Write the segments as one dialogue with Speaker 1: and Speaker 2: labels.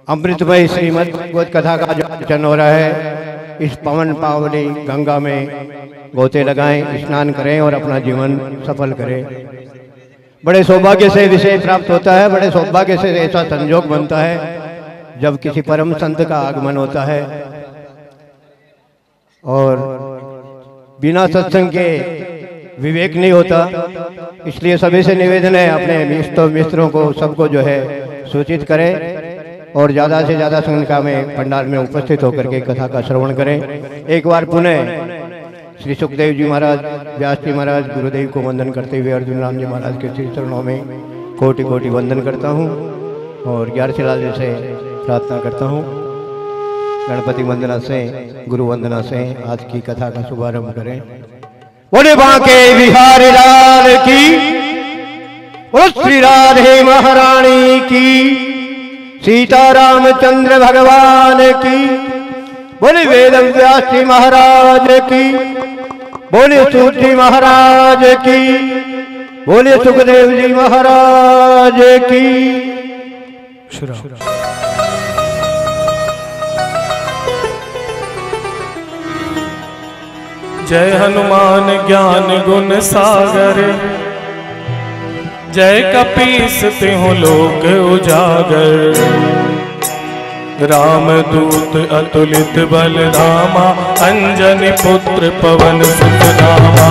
Speaker 1: अमृतमय श्रीमद् भगवत कथा का जो आयोजन हो रहा है, इस पवन पावनी गंगा में गोते लगाएं, स्नान करें और अपना जीवन सफल करें। बड़े सौभाग्य से विषय प्राप्त होता है, बड़े सौभाग्य से ऐसा संयोग बनता है जब किसी परम संत का आगमन होता है। और बिना सत्संग के विवेक नहीं होता, इसलिए सभी से निवेदन है अपने मित्रों को सबको जो है सूचित करें और ज़्यादा से ज़्यादा संख्या में पंडाल में उपस्थित होकर के कथा का श्रवण करें। एक बार पुनः श्री सुखदेव जी महाराज, व्यास जी महाराज, गुरुदेव को वंदन करते हुए अर्जुन राम जी महाराज के श्री चरणों में कोटि कोटि वंदन करता हूँ और 11 शिलाल जी से प्रार्थना करता हूँ। गणपति वंदना से, गुरु वंदना से आज की कथा का शुभारंभ करें। बोले बांके बिहारी लाल की, बोलो श्री राधे महारानी की, सीतारामचंद्र भगवान की, बोले वेद व्यास जी महाराज की, बोले सूत जी महाराज की, बोले सुखदेव जी महाराज की।
Speaker 2: जय हनुमान ज्ञान गुण सागर, जय कपीस तिहुँ लोक उजागर। राम दूत अतुलित बल धामा, अंजनी पुत्र पवन सुत नामा।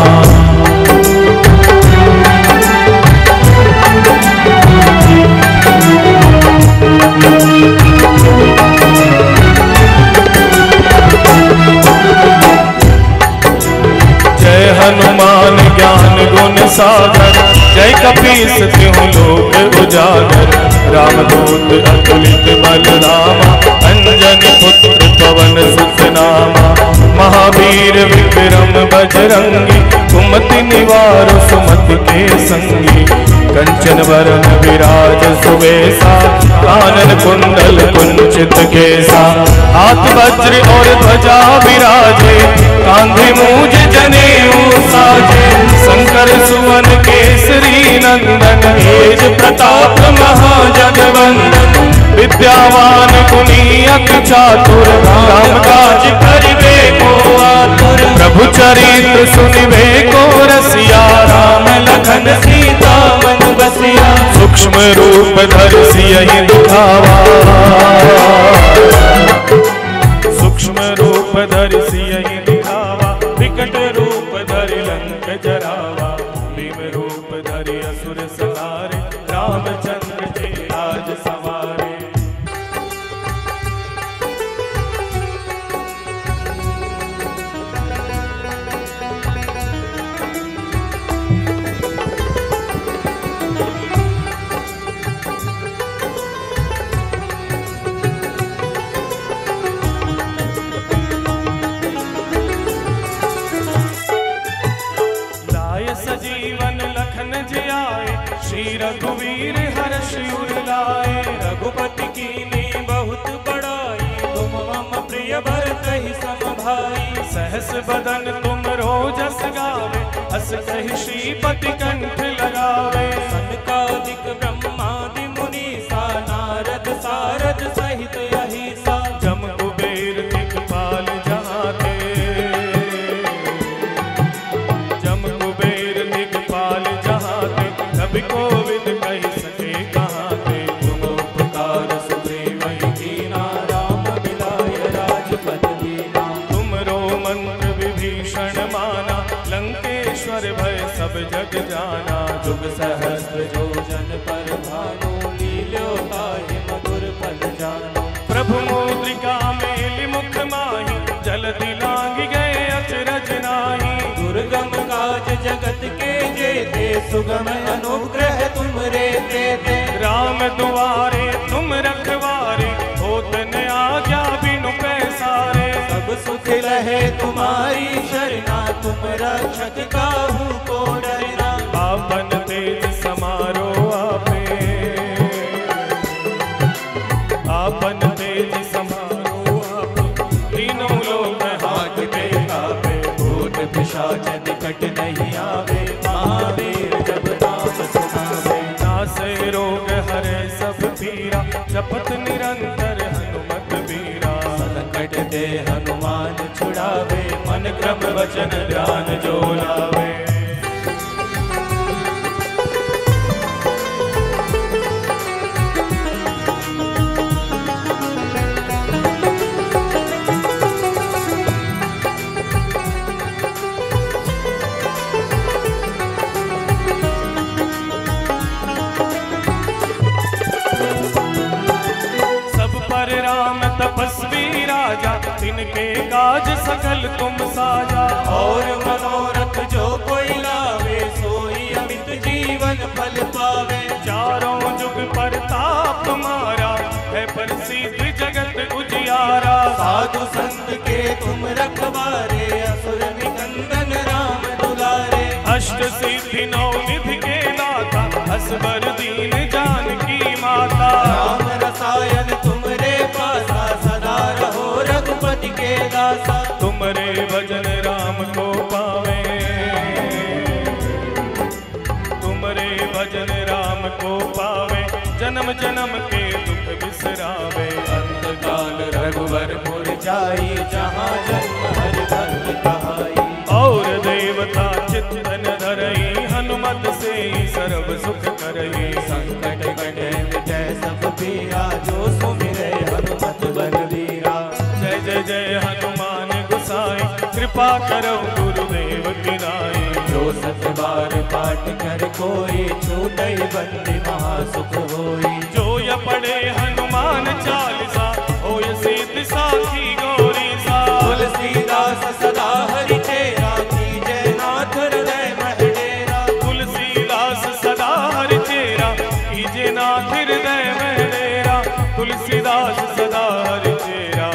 Speaker 2: जय हनुमान ज्ञान गुण सागर, जय कपीस तिहुँ लोक उजागर। रामदूत अतुलित बल धामा, अंजनी पुत्र पवन सुत नामा। महावीर विक्रम बजरंगी, कुमति निवार सुमति के संगी। कंचन वरण विराज सुवेशा, कानन कुंडल कुंचित केसा। हाथ वज्र और ध्वजा विराजे, कांधे मूज जनेऊ साजे। शंकर सुवन केसरी नंदन, तेज प्रताप महाजगवंदन। विद्यावान गुणी अति चातुर, राम काज करिबे को आतुर। प्रभु चरित्र सुनिबे को रसिया, राम लखन सीता मन बसिया। सूक्ष्म रूप धरि सियहि दिखावा, सूक्ष्म रूप धरि सियहि दिखावा। विकट रूप धरि लंक जरावा, भीम रूप धरि असुर संहारे। रामचंद्र के राज सवारे। रघुवीर हर्ष उर लाए, रघुपति कीन्ही बहुत बड़ाई। तुम मम प्रिय भरतहि सम भाई। सहस बदन तुम रोजस गावे, अस कहि श्रीपति कंठ लगावे। सनकादिक ब्रह्मादि मुनीसा, नारद सारद सहित अहिसा। जम कुबेर दिक्पाल जहाँ थे, जम कुबेर दिक्पाल जहाँ थे। कभी कोविद कही सके कहाँ थे, तुम उपकार सुग्रीव कीना। राम मिलाय राजपद दीना, तुमरो मंत्र विभीषण माना। लंकेश्वर भय सब जग जाना। जुग सहस्त्र जो जन पर भानु, लील्यो ताहि मधुर फल जानो। प्रभु मुद्रिका मेलि मुख माहि, जलधि लांघि गए अचरज नाहि। दुर्गम काज जगत के जेते, सुगम अनुग्रह तुम रे देते। राम दुआरे तुम रखवारे, होत न आज्ञा बिनु पैसारे। सब सुख लहे तुम्हारी शरणा, तुम रक्षक काहू को डरना। आपन तेज समारो आपे, आपन तेज समारो आपे। तीनों लोक हांकते कापे, भूत पिशाच निकट नहीं आवे। महावीर जब नाम सुनावे, नासे रोग हरे सब पीरा। जपत निरंतर काज सकल तुम साजा।
Speaker 3: और मनोरथ जो कोई लावे सोई अमित जीवन फल पावे।
Speaker 2: चारों जुग परताप तुम्हारा है प्रसिद्ध जगत उजियारा।
Speaker 3: साधु संत के तुम रखवारे असुर निकंदन राम दुलारे।
Speaker 2: अष्ट सिद्धि नौ निधि के दाता असबर दीन जानकी माता।
Speaker 3: राम रसायन तुमरे पासा सदा रहो रघुपति के दासा।
Speaker 2: तुमरे भजन राम को पावे, तुमरे भजन राम को पावे। जन्म जन्म के दुख बिसरावे।
Speaker 3: अंतकाल रघुवर पुर जाई जहाँ जन्म हरि भक्त कहाई।
Speaker 2: और देवता चित्तन धरई हनुमत से सर्व सुख करई।
Speaker 3: संकट कटे मिटै सब पीरा जो सुमिरै हनुमत बलबीरा।
Speaker 2: जय जय जय हनुमान गोसाई कृपा करो गुरुदेव की नाई।
Speaker 3: जो सत बार पाठ कर कोई छूटै बंदी महासुख होई।
Speaker 2: जो य पढ़े हनुमान चालीसा होय सिद्ध साखी गौरी सा।
Speaker 3: तुलसीदास सदा हरि चेरा कीजय नाथ हृदय मह डेरा।
Speaker 2: तुलसीदास सदा हरि चेरा कीजे नाथ हृदय में डेरा। तुलसीदास सदा हरि चेरा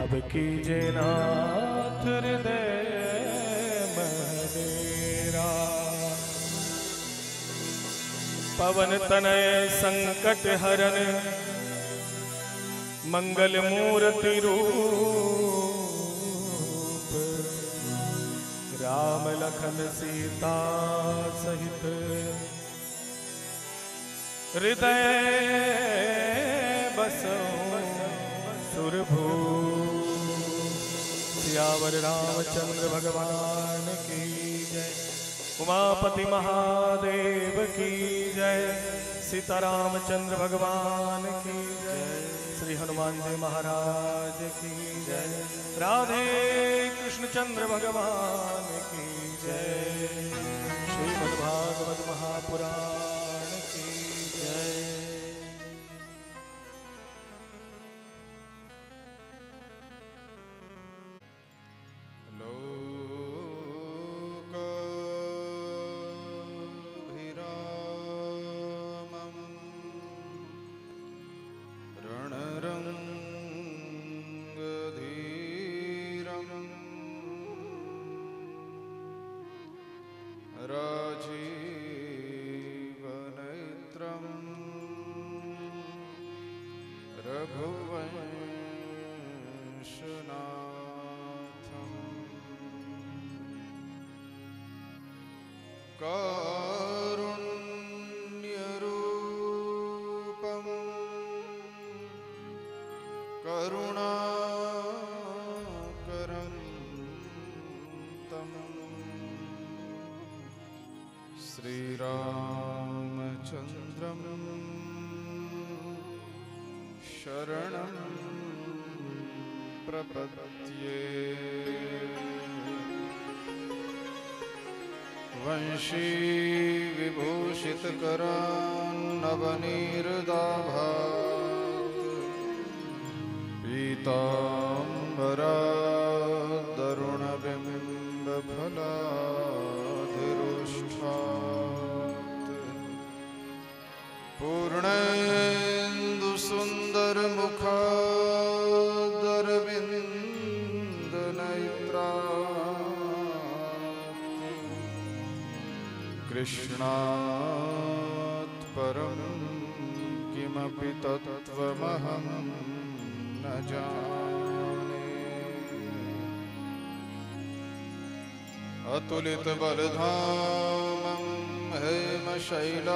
Speaker 2: अब कीजे नाथ हृदय में डेरा। पवन तनय संकट हरन मंगल मूर्ति रूप। राम लखन सीता सहित हृदय बसो सुरभूप। सियावर रामचंद्र भगवान की जय। उमापति महादेव की जय। सीतारामचंद्र भगवान की जय। श्री हनुमान जी महाराज की जय। राधे कृष्णचंद्र भगवान की जय। श्रीमद्भागवत महापुराण की जय।
Speaker 4: कारुण्यरूपं करुणाकरं तं श्रीरामचन्द्रं शरणं प्रपद्ये। वंशी विभूषितकरान्नवनीर्दाभात् पीताम्बरादरुणबिम्बफलाधिरुष्ठात् पूर्णेन्दुसुन्दरमुखादरविन्दनैत्रात् कृष्णात् परं किमपि तत्त्वमहं न जाने। अतुलितबलधामं हेमशैलाभदेहं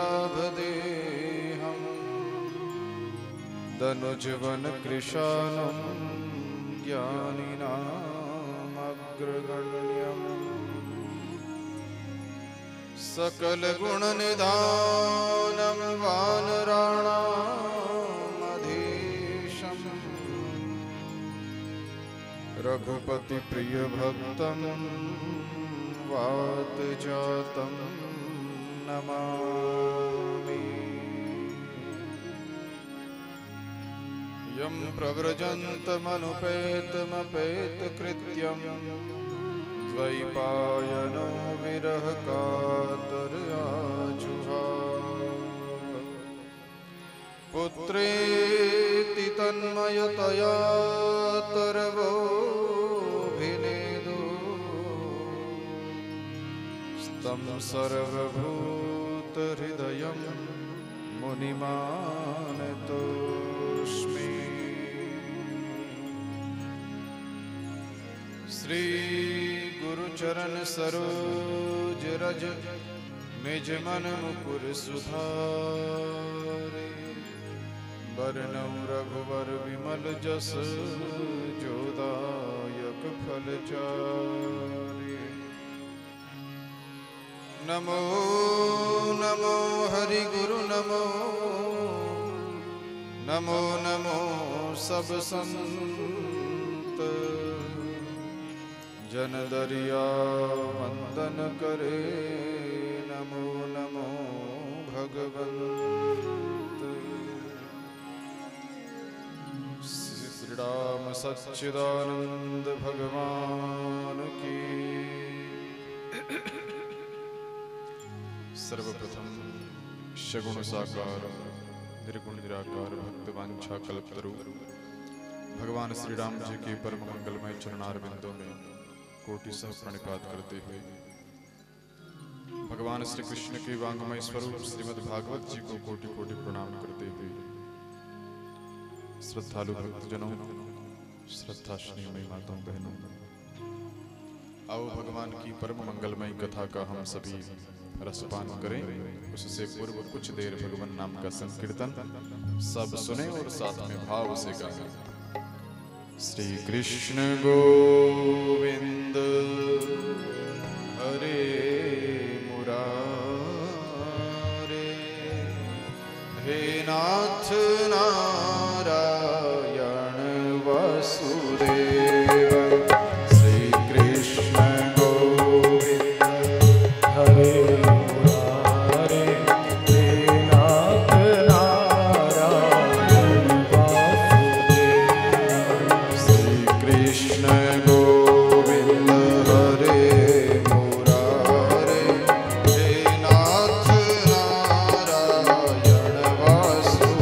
Speaker 4: दनुजवनकृशानं ज्ञानिनामग्रगण्यम् सकलगुणनिधानं वानराणामधीशं रघुपतिप्रियभक्तं वातजातं नमामि। यं प्रव्रजन्तमनुपेतमपेतकृत्यं द्वैपायनो विरहकातर्याजुहाव पुत्रेति तन्मयतया तरवोऽभिनेदो स्तं सर्वभूतहृदयं मुनिमानतोऽस्मि। श्री गुरुचरण सरोज रज निज मन मुकुर सुधारे बरनौ रघुवर विमल जस जोदायक फलचारि। नमो नमो हरि गुरु नमो नमो नमो सब संत जन दरिया वंदन करे नमो नमो भगवंत। श्री राम सच्चिदानंद भगवान की। सर्वप्रथम सगुण साकार निर्गुण निराकार भक्तवांछा कल्पतरु भगवान श्री राम जी के परम मंगलमय चरणारविंदों में कोटि सह प्रणिपात करते हुए भगवान श्री कृष्ण के वांगमय स्वरूप श्रीमद् भागवत जी को कोटि कोटि प्रणाम करते हुए श्रद्धालु भक्तजनों, श्रद्धाश्रीमयी माताओं बहनों, आओ भगवान की परम मंगलमय कथा का हम सभी रसपान करें। उससे पूर्व कुछ देर भगवान नाम का संकीर्तन सब सुने और साथ में भाव से गाएं। श्री कृष्ण गोविंद हरे मुरारे हे नाथ नारायण वसुदेव। श्री कृष्ण गोविंद हरे मुरारे हे नाथ नारायण वसुदेव। श्री कृष्ण गोविंद हरे मुरारे हे नाथ नारायण वसुदेव।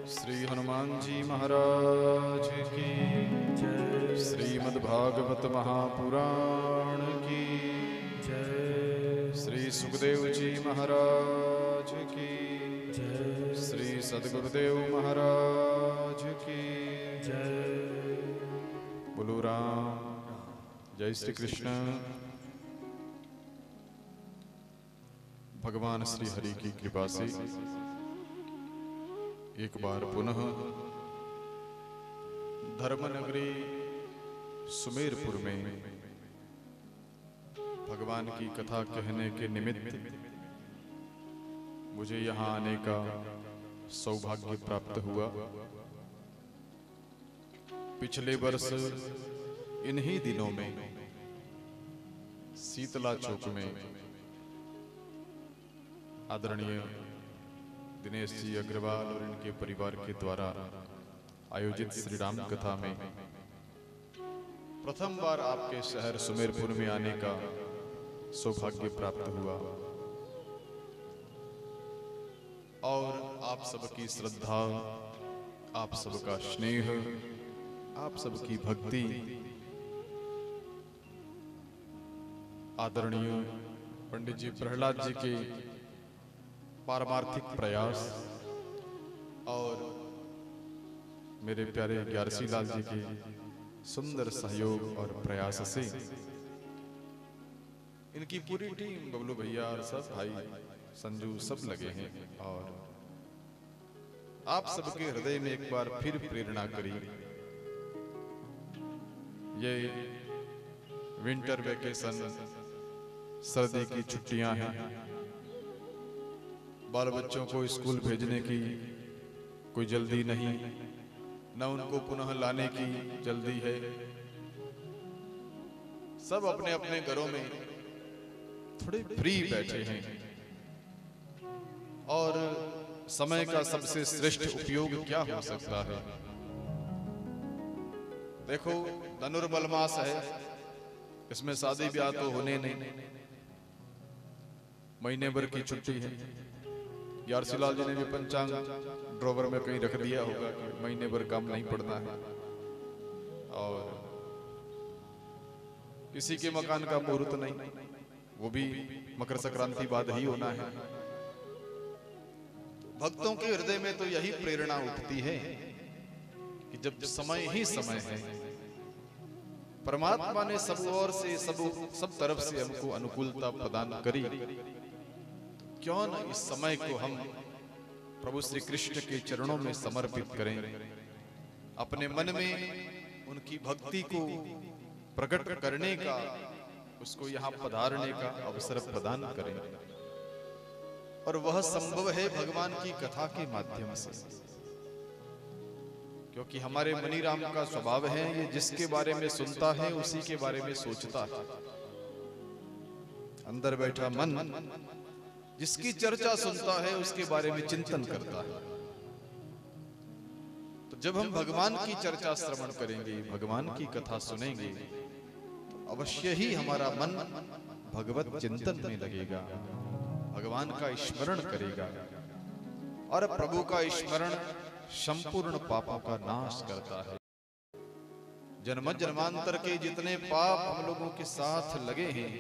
Speaker 4: श्री हनुमान जी महाराज की
Speaker 2: जय।
Speaker 4: श्रीमद् भागवत महापुराण की
Speaker 2: जय।
Speaker 4: श्री सुखदेव जी महाराज की
Speaker 2: जय।
Speaker 4: श्री सद्गुरुदेव महाराज की
Speaker 2: जय।
Speaker 4: बोलो राम। जय श्री कृष्ण। भगवान श्री हरि की कृपा से एक बार पुनः धर्मनगरी सुमेरपुर में भगवान की कथा कहने के निमित्त मुझे यहाँ आने का सौभाग्य प्राप्त हुआ। पिछले वर्ष इन्हीं दिनों में शीतला चौक में आदरणीय दिनेश जी अग्रवाल और इनके परिवार के द्वारा आयोजित श्री राम कथा में प्रथम बार आपके शहर सुमेरपुर में आने का सौभाग्य प्राप्त हुआ और आप सबकी श्रद्धा, आप सबका स्नेह, आप सबकी भक्ति, आदरणीय पंडित जी प्रहलाद जी के पारमार्थिक प्रयास और मेरे प्यारे ग्यारसी लाल जी के सुंदर सहयोग और प्रयास से इनकी पूरी टीम, बबलू भैया और सब भाई संजू सब लगे हैं और आप सबके हृदय में एक बार फिर प्रेरणा करी। ये विंटर वेकेशन, सर्दी की छुट्टियां हैं, बाल बच्चों को स्कूल भेजने की कोई जल्दी नहीं, न उनको पुनः लाने की जल्दी है। सब अपने अपने घरों में थोड़े फ्री बैठे हैं और समय का सबसे श्रेष्ठ उपयोग क्या हो सकता है। देखो, धनुर्बल मास है, इसमें शादी ब्याह तो होने नहीं, महीने भर की छुट्टी है। यारसीलाल जी ने भी पंचांग ड्रॉवर में कहीं रख दिया होगा कि महीने भर काम नहीं पड़ना है और किसी के मकान का मुहूर्त नहीं, वो भी मकर संक्रांति बाद ही होना है। भक्तों के हृदय में तो यही प्रेरणा उठती है कि जब समय ही समय है, परमात्मा ने सब ओर से सब तरफ से हमको अनुकूलता प्रदान करी, क्यों न इस समय को हम प्रभु श्री कृष्ण के चरणों में समर्पित करें, अपने मन में उनकी भक्ति को प्रकट करने का, उसको यहाँ पधारने का अवसर प्रदान करें। और वह संभव है भगवान की कथा के माध्यम से, क्योंकि हमारे मनी राम का स्वभाव है, ये जिसके बारे में सुनता है उसी के बारे में सोचता है। अंदर बैठा मन जिसकी चर्चा सुनता है उसके बारे में चिंतन करता है। तो जब हम भगवान की चर्चा श्रवण करेंगे, भगवान की कथा सुनेंगे, तो अवश्य ही हमारा मन भगवत चिंतन में लगेगा, भगवान का स्मरण करेगा। और प्रभु का स्मरण संपूर्ण पापों का नाश करता है। जन्म जन्मांतर के जितने पाप हम लोगों के साथ लगे हैं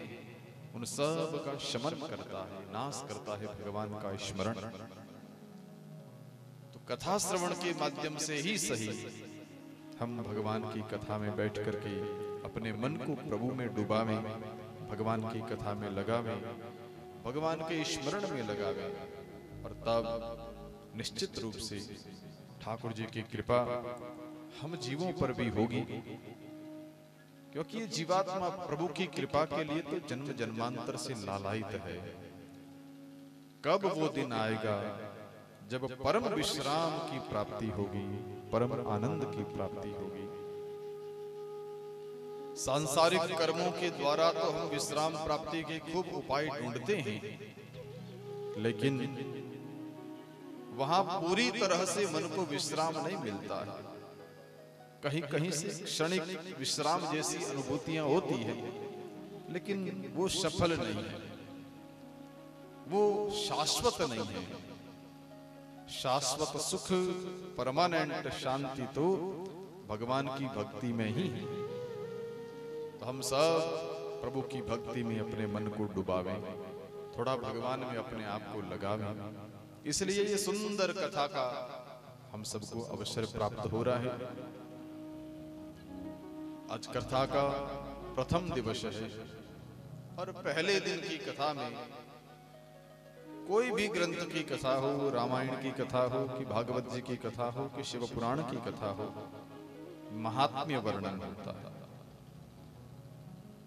Speaker 4: उन सब का शमन करता है, नाश करता है भगवान का स्मरण। तो कथा श्रवण के माध्यम से ही सही हम भगवान की कथा में बैठ करके अपने मन को प्रभु में डुबावें, भगवान की कथा में लगावें, भगवान के स्मरण में लगावें, और तब निश्चित रूप से ठाकुर जी की कृपा हम जीवों पर भी होगी। क्योंकि ये जीवात्मा प्रभु की कृपा के लिए तो जन्म जन्मांतर से लालायित है। कब वो दिन आएगा जब परम विश्राम की प्राप्ति होगी, परम आनंद की प्राप्ति होगी। सांसारिक कर्मों के द्वारा तो हम विश्राम प्राप्ति के खूब उपाय ढूंढते हैं, लेकिन वहां पूरी तरह से मन को विश्राम नहीं मिलता है। कहीं कहीं से क्षणिक विश्राम जैसी अनुभूतियां होती है, लेकिन वो सफल नहीं है, वो शाश्वत नहीं है। शाश्वत सुख, परमानेंट शांति तो भगवान की भक्ति में ही है। तो हम सब प्रभु की भक्ति में अपने मन को डुबावें, थोड़ा भगवान में अपने आप को लगावें। इसलिए ये सुंदर कथा का हम सबको अवसर प्राप्त हो रहा है। आज कथा का प्रथम दिवस है और पहले दिन की कथा में कोई भी ग्रंथ की कथा हो, रामायण की कथा हो कि भागवत जी की कथा हो कि शिव पुराण की कथा हो, महात्म्य वर्णन होता है।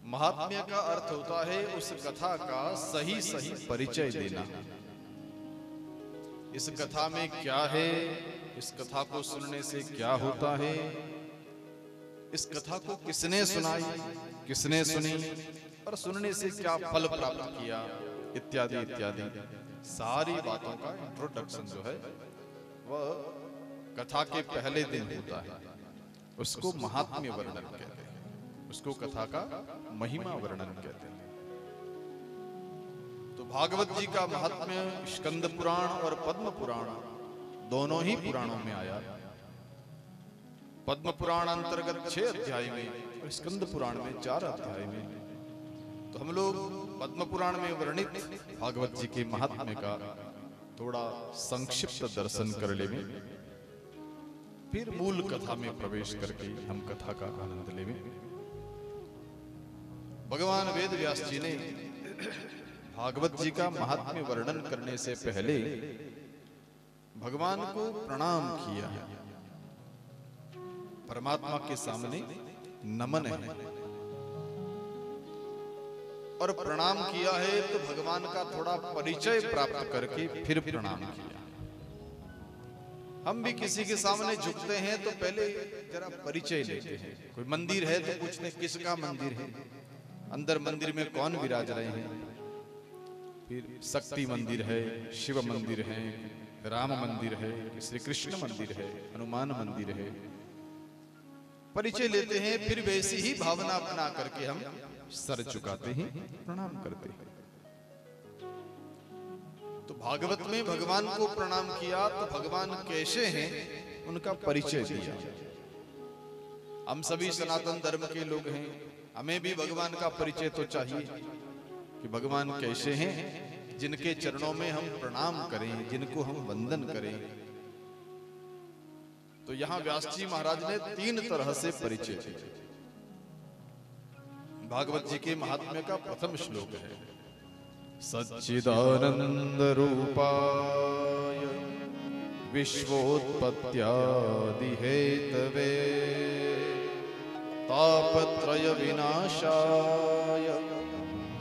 Speaker 4: महात्म्य का अर्थ होता है उस कथा का सही सही परिचय देना। इस कथा में क्या है, इस कथा को सुनने से क्या होता है, इस कथा को किसने सुनाई, किसने सुनी और सुनने से क्या फल प्राप्त किया, इत्यादि इत्यादि सारी बातों का इंट्रोडक्शन जो है वह कथा के पहले दिन होता है। उसको महात्म्य वर्णन कहते हैं, उसको कथा का महिमा वर्णन कहते हैं। तो भागवत जी का महात्म्य स्कंद पुराण और पद्म पुराण दोनों ही पुराणों में आया। पद्म पुराण अंतर्गत 6 अध्याय में और स्कंद पुराण में 4 अध्याय में। तो हम लोग पद्म पुराण में वर्णित भागवत जी के महात्म्य का थोड़ा संक्षिप्त दर्शन कर लेंगे, फिर मूल कथा में प्रवेश करके हम कथा का आनंद लेंगे। भगवान वेद व्यास जी ने भागवत जी का महात्म्य वर्णन करने से पहले भगवान को प्रणाम किया है। परमात्मा के सामने नमन है और प्रणाम किया है तो भगवान का थोड़ा परिचय प्राप्त करके फिर प्रणाम किया। हम भी किसी के सामने झुकते हैं तो पहले जरा परिचय लेते हैं। कोई मंदिर है तो पूछते हैं किसका मंदिर है, अंदर मंदिर में कौन विराज रहे हैं। फिर शक्ति मंदिर है, शिव मंदिर है, राम मंदिर है, श्री कृष्ण मंदिर है, हनुमान मंदिर है। परिचय लेते हैं, फिर वैसी ही भावना अपना करके हम सर झुकाते हैं, प्रणाम करते हैं। तो भागवत में भगवान को प्रणाम किया तो भगवान कैसे हैं उनका परिचय दिया। हम सभी सनातन धर्म के लोग हैं, हमें भी भगवान का परिचय तो चाहिए कि भगवान कैसे हैं, जिनके चरणों में हम प्रणाम करें, जिनको हम वंदन करें। तो यहां व्यास जी महाराज ने 3 तरह से परिचय दिया। भागवत जी के महात्म्य का प्रथम श्लोक है, सच्चिदानंद रूपाय विश्वोत्पत्त्यादि हेतवे तापत्रय विनाशाय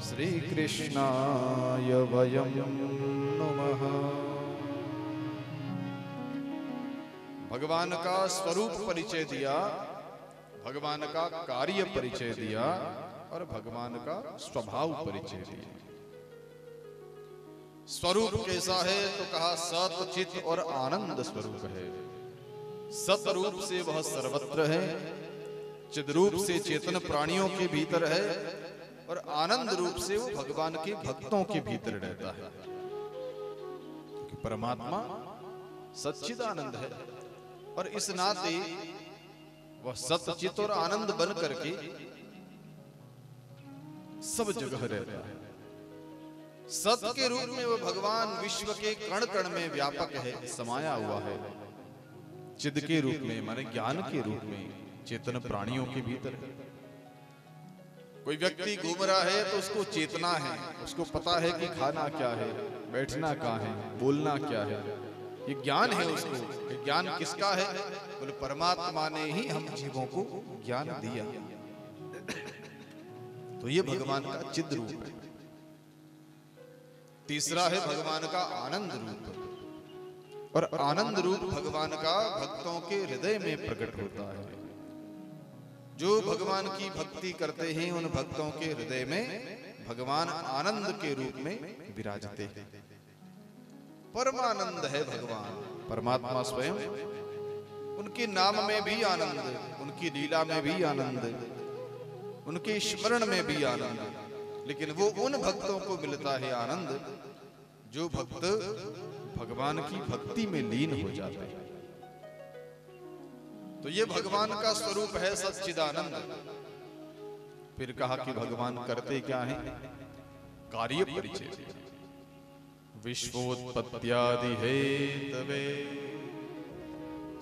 Speaker 4: श्री कृष्णाय वयं नमः। भगवान का स्वरूप परिचय दिया, भगवान का कार्य परिचय दिया और भगवान का स्वभाव परिचय दिया। स्वरूप कैसा है तो कहा सत चित और आनंद स्वरूप है। सत रूप से वह सर्वत्र है, चिद रूप से चेतन प्राणियों के भीतर है और आनंद रूप से वो भगवान के भक्तों के भीतर रहता है। क्योंकि परमात्मा सच्चिद आनंद है और इस नाते वह सतचित और आनंद बन करके सब जगह रहता है। सत के रूप में वह भगवान विश्व के कण कण में व्यापक है, समाया हुआ है। चिद के रूप में माने ज्ञान के रूप में चेतन प्राणियों के भीतर है। कोई व्यक्ति घूम रहा है तो उसको चेतना है, उसको पता है कि खाना क्या है, बैठना कहाँ है, बोलना क्या है, ये ज्ञान है उसको। ये ज्ञान किसका है? बोले परमात्मा ने ही हम जीवों को ज्ञान दिया। तो ये भगवान का चिद रूप है। तीसरा है भगवान का आनंद रूप, और आनंद रूप भगवान का भक्तों के हृदय में प्रकट होता है। जो भगवान की भक्ति करते हैं उन भक्तों के हृदय में भगवान आनंद के रूप में विराजते हैं। परमानंद है भगवान, परमात्मा स्वयं। उनके नाम में भी आनंद, उनकी लीला में भी आनंद, उनके स्मरण में भी आनंद। लेकिन वो उन भक्तों को मिलता है आनंद जो भक्त भगवान की भक्ति में लीन हो जाते हैं। तो ये भगवान का स्वरूप है सच्चिदानंद। फिर कहा कि भगवान करते क्या है, कार्य परिचय दिया। विश्वोत्पत्त्यादि हेतवे,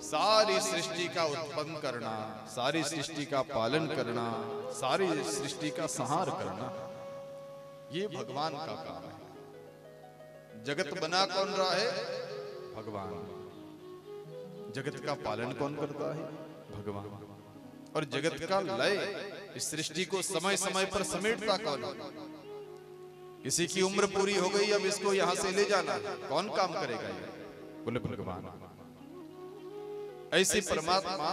Speaker 4: सारी सृष्टि का उत्पन्न करना, सारी सृष्टि का पालन करना, सारी सृष्टि का संहार करना, ये भगवान का काम है। जगत बना कौन रहा है, भगवान। जगत का पालन कौन करता है, भगवान। और जगत का लय, इस सृष्टि को समय समय पर समेटता कौन है। किसी की उम्र पूरी हो गई, अब इसको यहां से ले जाना, कौन काम करेगा ये, बोले भगवान। ऐसे परमात्मा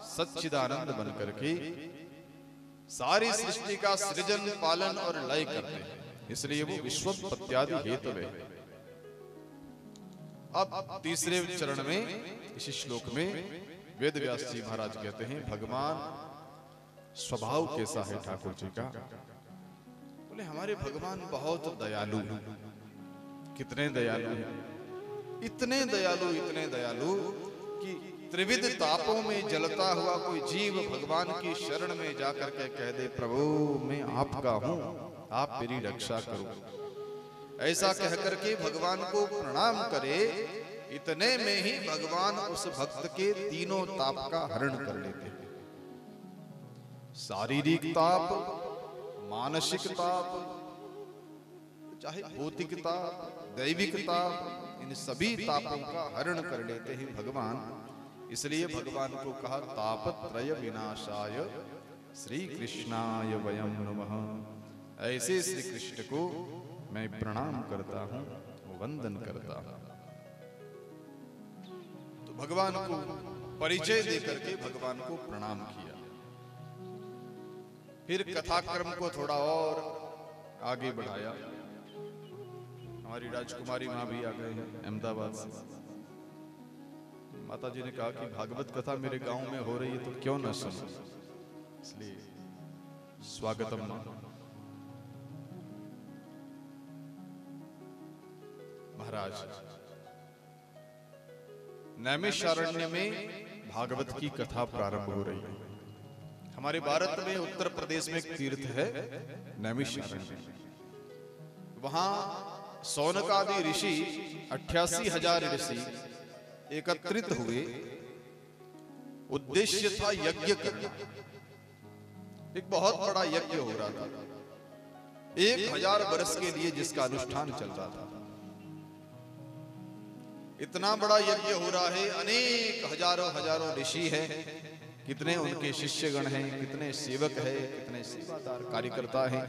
Speaker 4: सच्चिदानंद बन करके सारी सृष्टि का सृजन, पालन और लय करते हैं, इसलिए वो विश्वोत्पत्त्यादि हेतवे। अब तीसरे चरण में, इसी श्लोक में वेद व्यास जी महाराज कहते हैं, भगवान स्वभाव कैसा है ठाकुर जी का। बोले हमारे भगवान बहुत दयालु हैं। कितने दयालु हैं, इतने दयालु, इतने दयालु कि त्रिविध तापों में जलता हुआ कोई जीव भगवान की शरण में जाकर के कह दे, प्रभु मैं आपका हूं, आप मेरी रक्षा करो। ऐसा कहकर के भगवान को प्रणाम करे, इतने में ही भगवान उस भक्त के तीनों ताप का हरण कर लेते हैं। शारीरिक ताप, मानसिक ताप, चाहे भौतिक ताप, दैविक ताप, इन सभी तापों का हरण कर लेते हैं भगवान। इसलिए भगवान को कहा तापत्रय विनाशाय श्री कृष्णाय वयं नमः। ऐसे श्री कृष्ण को मैं प्रणाम करता हूं, वंदन करता हूं। तो भगवान को परिचय देकर के भगवान को प्रणाम किया। फिर कथाक्रम को थोड़ा और आगे बढ़ाया। हमारी राजकुमारी माँ भी आ गए हैं अहमदाबाद से। माता जी ने कहा कि भागवत कथा मेरे गांव में हो रही है, तो क्यों न सुनो, इसलिए स्वागतम मां। महाराज, नैमिषारण्य में भागवत की कथा प्रारंभ हो रही है। हमारे भारत में उत्तर प्रदेश में एक तीर्थ है नैमिषारण्य। वहां सौनक आदि ऋषि 88,000 ऋषि एकत्रित हुए। उद्देश्य था यज्ञ करना। एक बहुत बड़ा यज्ञ हो रहा था, 1000 वर्ष के लिए जिसका अनुष्ठान चल रहा था। इतना बड़ा यज्ञ हो रहा है, अनेक हजारों ऋषि हैं, कितने उनके शिष्यगण हैं, कितने सेवक हैं, कितने सेवादार कार्यकर्ता हैं,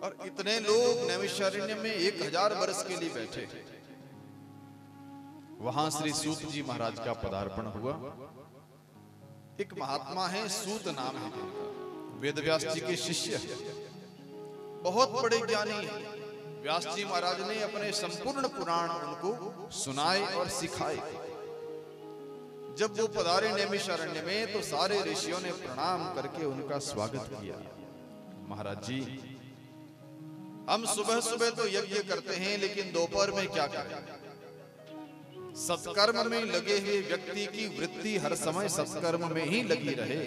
Speaker 4: और इतने लोग नैमिषारण्य में 1000 वर्ष के लिए बैठे। वहां श्री सूत जी महाराज का पदार्पण हुआ। एक महात्मा है, सूत नाम है जिनका, वेद व्यास जी के शिष्य है, बहुत बड़े ज्ञानी हैं। व्यास जी महाराज ने अपने संपूर्ण पुराण उनको सुनाए और सिखाए। जब वो पधारे नैमिषारण्य में तो सारे ऋषियों ने प्रणाम करके उनका स्वागत किया। महाराज जी, हम सुबह सुबह तो यज्ञ करते हैं, लेकिन दोपहर में क्या करें? सत्कर्म में लगे हुए व्यक्ति की वृत्ति हर समय सत्कर्म में ही लगी रहे,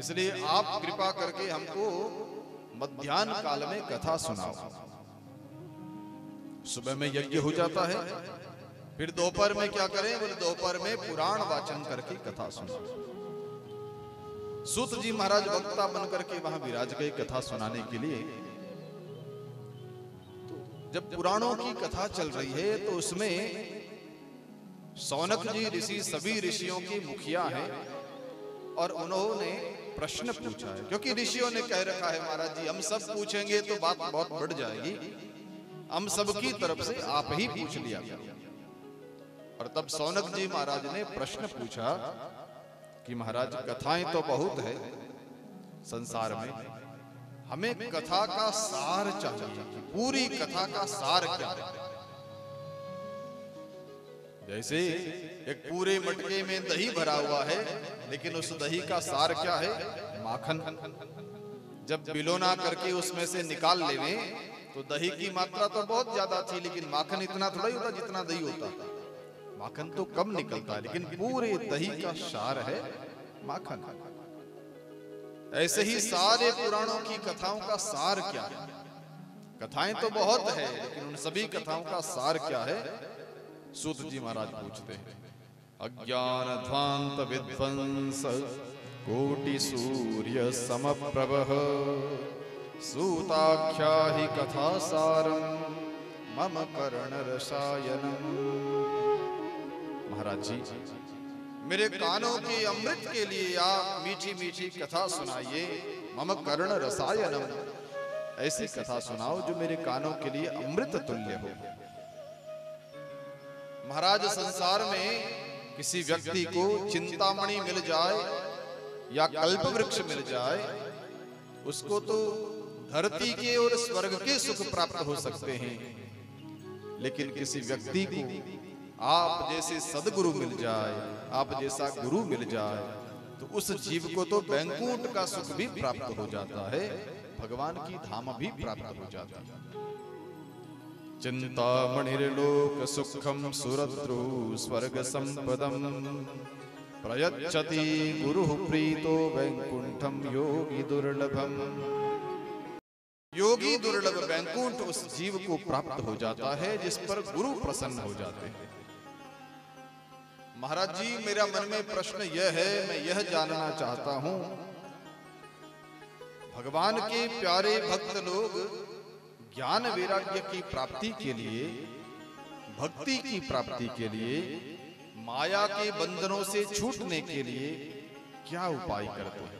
Speaker 4: इसलिए आप कृपा करके हमको मध्याह्न काल में कथा सुनाओ। सुबह में यज्ञ हो जाता है, फिर दोपहर में क्या करें? बोले दोपहर में पुराण वाचन करके कथा सुनाओ। सूत जी महाराज वक्ता बनकर के वहां विराज गए कथा सुनाने के लिए। जब पुराणों की कथा चल रही है तो उसमें सौनक जी ऋषि सभी ऋषियों के मुखिया हैं, और उन्होंने प्रश्न पूछा है, क्योंकि ऋषियों ने कह रखा है महाराज जी हम सब पूछेंगे तो बात बहुत बढ़ जाएगी, हम सबकी तरफ से आप ही पूछ लिया। और तब सौनक जी महाराज ने प्रश्न पूछा कि महाराज कथाएं तो बहुत है संसार में, हमें कथा का सार चाहिए कि पूरी कथा का सार क्या है। जैसे एक पूरे मटके में दही भरा हुआ है, लेकिन उस दही का सार क्या है? माखन। जब बिलोना करके उसमें से निकाल लेवे तो दही की मात्रा तो बहुत ज्यादा थी, लेकिन माखन इतना थोड़ा ही होता जितना दही होता। माखन तो कम निकलता है, लेकिन पूरे दही का सार है माखन। ऐसे ही सारे पुराणों की कथाओं का सार क्या है? कथाएं तो बहुत है, लेकिन उन सभी कथाओं का सार क्या है? सूत जी महाराज पूछते हैं। अज्ञान ध्वांत विध्वंस कोटि सूर्य समप्रभः सूताख्या हि कथा सारम मम कर्ण रसायनम। महाराज जी, मेरे कानों के अमृत के लिए आप मीठी मीठी कथा सुनाइए। मम कर्ण रसायनम, ऐसी कथा सुनाओ जो मेरे कानों के लिए अमृत तुल्य हो। महाराज, संसार में किसी व्यक्ति को चिंतामणि मिल जाए या कल्प वृक्ष मिल जाए, उसको तो धरती के और स्वर्ग के सुख प्राप्त हो सकते हैं, लेकिन किसी व्यक्ति को आप जैसे सदगुरु मिल जाए, आप जैसा गुरु मिल जाए, तो उस जीव को तो वैकुंठ का सुख भी प्राप्त हो जाता है, भगवान की धाम भी प्राप्त हो जाता है। चिंतामणिर्लोक सुखम सुरद्रु स्वर्ग संपदम प्रयच्छति गुरु प्रीतो वैकुंठम योगी दुर्लभम। योगी दुर्लभ वैकुंठ उस जीव को प्राप्त हो जाता है जिस पर गुरु प्रसन्न हो जाते हैं। महाराज जी, मेरा मन में प्रश्न यह है, मैं यह जानना चाहता हूं, भगवान के प्यारे भक्त लोग ज्ञान वैराग्य की प्राप्ति के लिए, भक्ति की प्राप्ति के लिए, माया के बंधनों से छूटने के लिए क्या उपाय करते हैं?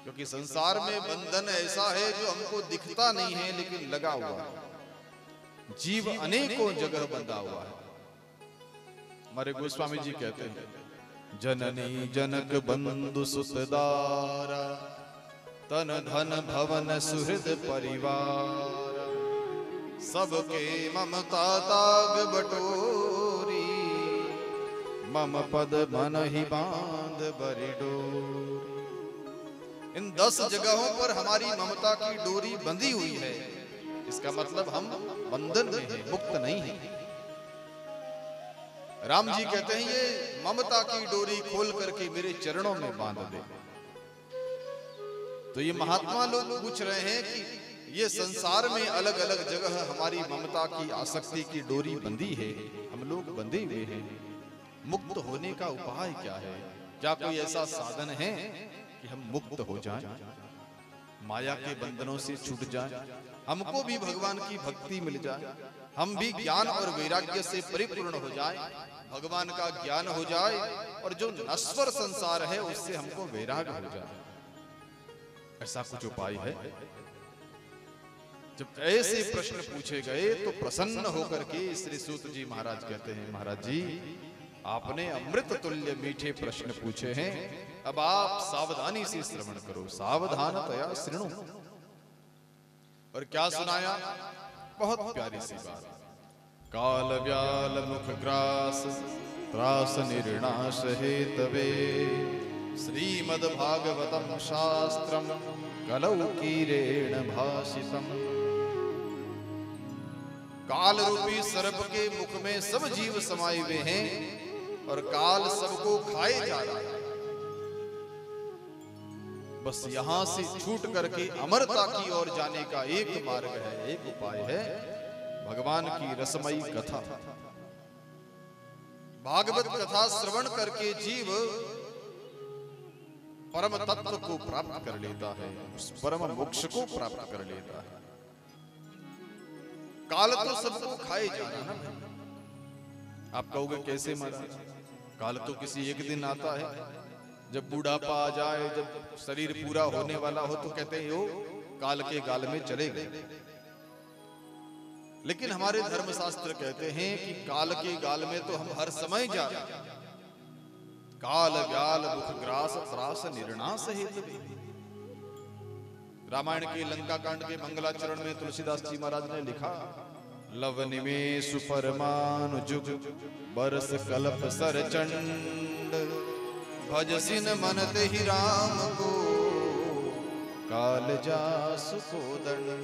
Speaker 4: क्योंकि संसार में बंधन ऐसा है जो हमको दिखता नहीं है, लेकिन लगा हुआ है। जीव अनेकों जगह बंधा हुआ है। हमारे गोस्वामी जी कहते हैं, जननी जनक बंधु सुतदारा तन धन भवन सुहृद परिवार सबके ममता ताग बटोरी मम पद मन ही बांध बरिडो। इन 10 जगहों पर हमारी ममता की डोरी बंधी हुई है। इसका मतलब हम बंधन में हैं, मुक्त नहीं हैं। राम जी कहते हैं, ये ममता की डोरी खोल करके मेरे चरणों में बांध दे। तो ये महात्मा लोग पूछ रहे हैं कि ये संसार में अलग अलग जगह हमारी ममता की आसक्ति की डोरी बंधी है, हम लोग बंधे हुए हैं, मुक्त होने का उपाय क्या है? क्या कोई ऐसा साधन है कि हम मुक्त हो जाएं, माया के बंधनों से छूट जाएं, हमको भी भगवान की भक्ति मिल जाए, हम भी ज्ञान और वैराग्य से परिपूर्ण हो जाएं, भगवान का ज्ञान हो जाए और जो नश्वर संसार है उससे हमको वैराग्य हो जाए? ऐसा कुछ उपाय है? जब ऐसे प्रश्न पूछे गए तो प्रसन्न होकर के श्री सूत जी महाराज कहते हैं, महाराज जी, आपने अमृत तुल्य मीठे प्रश्न पूछे हैं, अब आप सावधानी से श्रवण करो, सावधानतया श्रृणु। और क्या सुनाया? बहुत प्यारी सी बात। काल व्याल मुख ग्रास त्रास निर्णाश हेतवे श्रीमद् भागवतम शास्त्रम कलौ कीरेण भाषितम। काल रूपी सर्प के मुख में सब जीव समाये हुए हैं और काल सबको खाए जा रहा है। बस यहां से छूट करके अमरता की ओर जाने का एक मार्ग है, एक उपाय है, भगवान की रसमयी कथा। भागवत कथा श्रवण करके जीव परम तत्व को प्राप्त कर लेता है, उस परम मोक्ष को प्राप्त कर लेता है। काल तो सबको खाए जाना है। आप कहोगे कैसे महाराज? काल तो किसी एक दिन आता है, जब बूढ़ापा आ जाए, जब शरीर पूरा होने वाला हो तो कहते हैं यो काल के गाल में चले गए। लेकिन हमारे धर्मशास्त्र कहते हैं कि काल के गाल में तो हम हर समय जा रहे हैं। काल व्याल मुख ग्रास त्रास निर्णास हेतवे। रामायण के लंका कांड के मंगलाचरण में तुलसीदास जी महाराज ने लिखा, लव निमेषु परमानु जुग बरस कल्प सर चंड भजसिन मनते ही राम को काल जासु को दंड।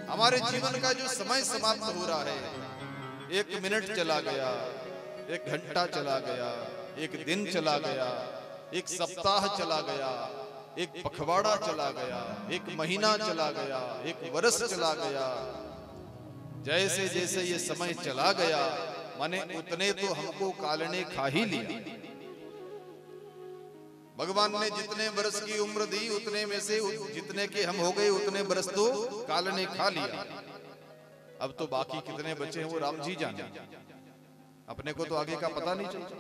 Speaker 4: हमारे जीवन का जो समय समाप्त हो रहा है, 1 मिनट चला गया, 1 घंटा चला गया, 1 दिन चला गया, 1 सप्ताह चला गया, 1 पखवाड़ा चला गया, 1 महीना चला गया, 1 वर्ष चला गया। जैसे जैसे ये समय चला गया, माने उतने तो हमको काल ने खा ही लिया। भगवान ने जितने वर्ष की उम्र दी, उतने में से जितने के हम हो गए, उतने वर्ष तो काल ने खा लिया। अब तो बाकी कितने बचे हैं वो राम जी जाने, अपने को तो आगे का पता नहीं चलता।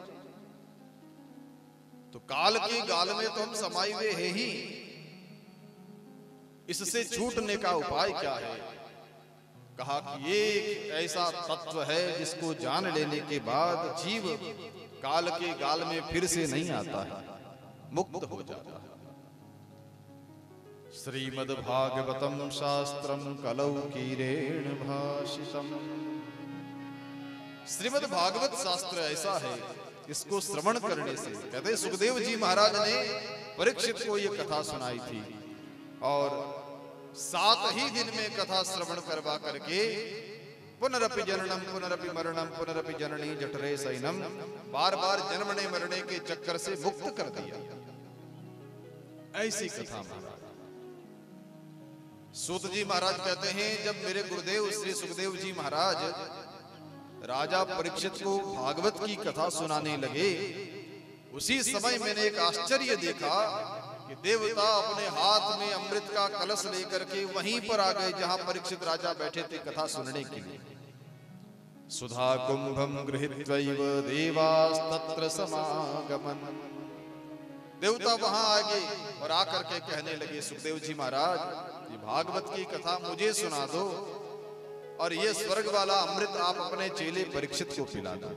Speaker 4: तो काल के गाल में तो हम समाये हुए हैं ही। इससे छूटने का उपाय क्या है? कहा कि ये एक ऐसा तत्व है जिसको जान लेने के बाद जीव काल के गाल में फिर से नहीं आता है, मुक्त हो जाता है। श्रीमद् भागवतम शास्त्रम कलौ कीरेण भाषितम। श्रीमद् भागवत शास्त्र ऐसा है, इसको श्रवण करने से, कहते सुखदेव जी महाराज ने परीक्षित को ये कथा सुनाई थी और 7 ही दिन में कथा श्रवण करवा करके पुनरपि जननम पुनरपि मरणम पुनरपि जननी जठरे सैनम, बार बार जन्मने मरने के चक्कर से मुक्त कर दिया। ऐसी कथा महाराज। सूत जी महाराज कहते हैं, जब मेरे गुरुदेव श्री सुखदेव जी महाराज राजा परीक्षित को भागवत की कथा सुनाने लगे, उसी समय मैंने एक आश्चर्य देखा कि देवता अपने हाथ में अमृत का कलश लेकर के वहीं पर आ गए जहां परीक्षित राजा बैठे थे कथा सुनने के लिए। सुधा कुंभम गृहीत्वैव देवास्तत्र समागमन। देवता वहां आ गए और आकर के कहने लगे, सुखदेव जी महाराज ये भागवत की कथा मुझे सुना दो और ये स्वर्ग वाला अमृत आप अपने चेले परीक्षित को पिला दो।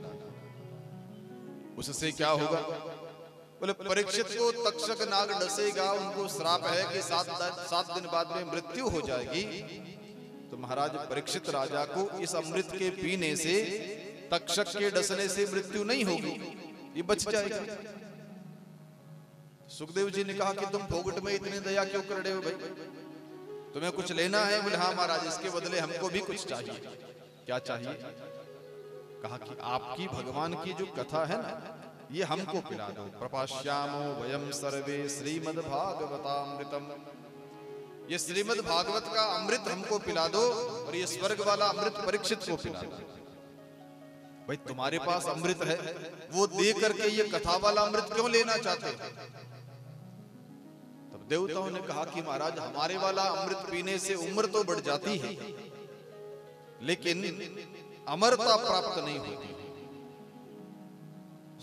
Speaker 4: उससे क्या होगा? बोले परीक्षित को तक्षक नाग डसेगा, उनको श्राप है कि 7 दिन बाद में मृत्यु हो जाएगी। तो महाराज परीक्षित राजा को इस अमृत के पीने से, तक्षक के डसने से मृत्यु नहीं होगी, ये बच जाएगा। सुखदेव जी ने कहा कि तुम फोगट में इतनी दया क्यों कर रहे हो भाई, तुम्हें कुछ लेना है? बोले हाँ महाराज, इसके बदले हमको भी कुछ चाहिए। क्या चाहिए? कहा कि आपकी भगवान की जो कथा है ना, ये हमको पिला दो। प्रपाश्यामो वयम सर्वे श्रीमद् भागवतामृतम। ये श्रीमद् भागवत का अमृत हमको पिला दो और ये स्वर्ग वाला अमृत परीक्षित को पिला दो। भाई तुम्हारे पास अमृत है, वो दे करके ये कथा वाला अमृत क्यों लेना चाहते हो? तब देवताओं ने कहा कि महाराज हमारे वाला अमृत पीने से उम्र तो बढ़ जाती है, लेकिन अमरता प्राप्त नहीं होती,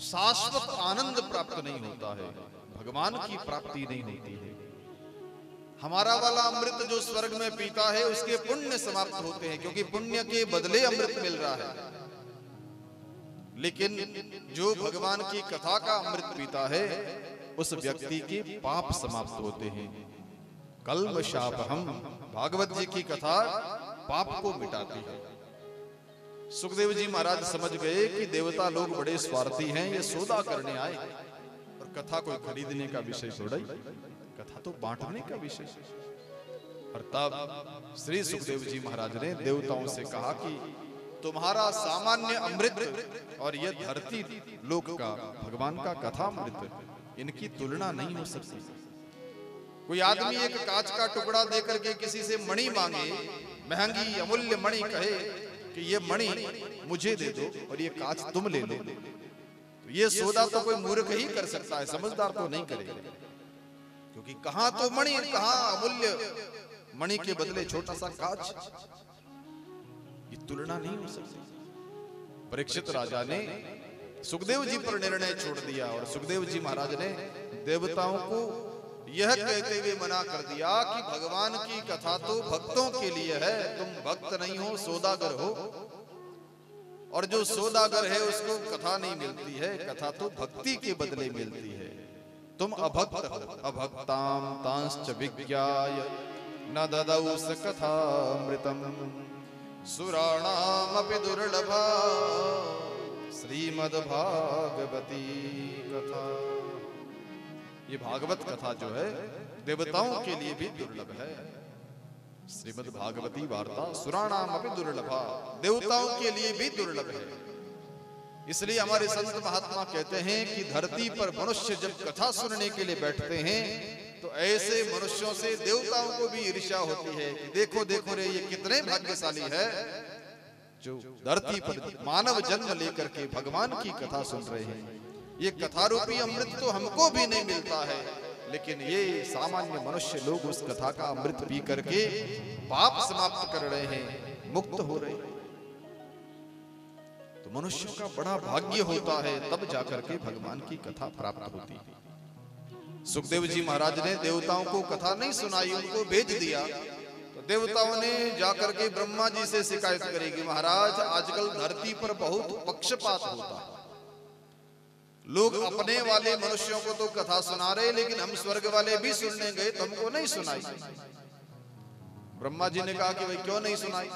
Speaker 4: शाश्वत आनंद प्राप्त नहीं होता है, भगवान की प्राप्ति नहीं होती है। हमारा वाला अमृत जो स्वर्ग में पीता है उसके पुण्य समाप्त होते हैं, क्योंकि पुण्य के बदले अमृत मिल रहा है। लेकिन जो भगवान की कथा का अमृत पीता है उस व्यक्ति के पाप समाप्त होते हैं। कल्म शापहम, भागवत जी की कथा पाप को मिटाती है। सुखदेव जी महाराज समझ गए कि देवता लोग बड़े स्वार्थी हैं, ये सौदा करने आए, और कथा कोई खरीदने का विषय थोड़ा ही, कथा तो बांटने का विषय। और तब श्री सुखदेव जी महाराज ने देवताओं से कहा कि तुम्हारा सामान्य अमृत और यह धरती लोक का भगवान का कथा अमृत, इनकी तुलना नहीं हो सकती। कोई आदमी एक कांच का टुकड़ा देकर के किसी से मणि मांगे, महंगी अमूल्य मणि, कहे कि ये मणि मुझे दे दो और ये कांच तुम ले लो, तो ये सौदा तो कोई मूर्ख ही कर सकता है, समझदार तो नहीं करेगा। क्योंकि कहां तो मणि, कहां अमूल्य मणि के बदले छोटा सा कांच, ये तुलना नहीं हो सकती। परीक्षित राजा ने सुखदेव जी पर निर्णय छोड़ दिया और सुखदेव जी महाराज ने देवताओं को यह कहते हुए मना कर दिया कि भगवान की कथा तो भक्तों के लिए है, तुम भक्त नहीं हो, सौदागर हो, और जो सौदागर है उसको कथा नहीं मिलती है, कथा तो भक्ति के बदले मिलती है। तुम अभक्त हो, अभक्ताम तांश्च विज्ञाय न ददौ स कथामृतम सुराणामपि दुर्लभा श्रीमद् भागवती कथा। ये भागवत कथा जो है देवताओं के लिए भी दुर्लभ है, श्रीमद् भागवती वार्ता सुराणाम अपि दुर्लभा, देवताओं के लिए भी दुर्लभ है। इसलिए हमारे संत महात्मा कहते हैं कि धरती पर मनुष्य जब कथा सुनने के लिए बैठते हैं तो ऐसे मनुष्यों से देवताओं को भी ईर्ष्या होती है कि देखो देखो रे ये कितने भाग्यशाली है जो धरती पर मानव जन्म लेकर के भगवान की कथा सुन रहे हैं। ये कथा रूपी अमृत तो हमको भी नहीं मिलता है, लेकिन ये सामान्य मनुष्य लोग उस कथा का अमृत पी करके पाप समाप्त कर रहे हैं, मुक्त हो रहे हैं। तो मनुष्यों का बड़ा भाग्य होता है, तब जाकर के भगवान की कथा प्राप्त होती है। सुखदेव जी महाराज ने देवताओं को कथा नहीं सुनाई, उनको भेज दिया। तो देवताओं ने जाकर के ब्रह्मा जी से शिकायत करेगी, महाराज आजकल धरती पर बहुत पक्षपात होता है, लोग अपने वाले मनुष्यों को तो कथा सुना रहे, लेकिन हम स्वर्ग वाले भी सुनने गए तो हमको नहीं सुनाई। ब्रह्मा जी ने कहा कि भाई क्यों नहीं सुनाई?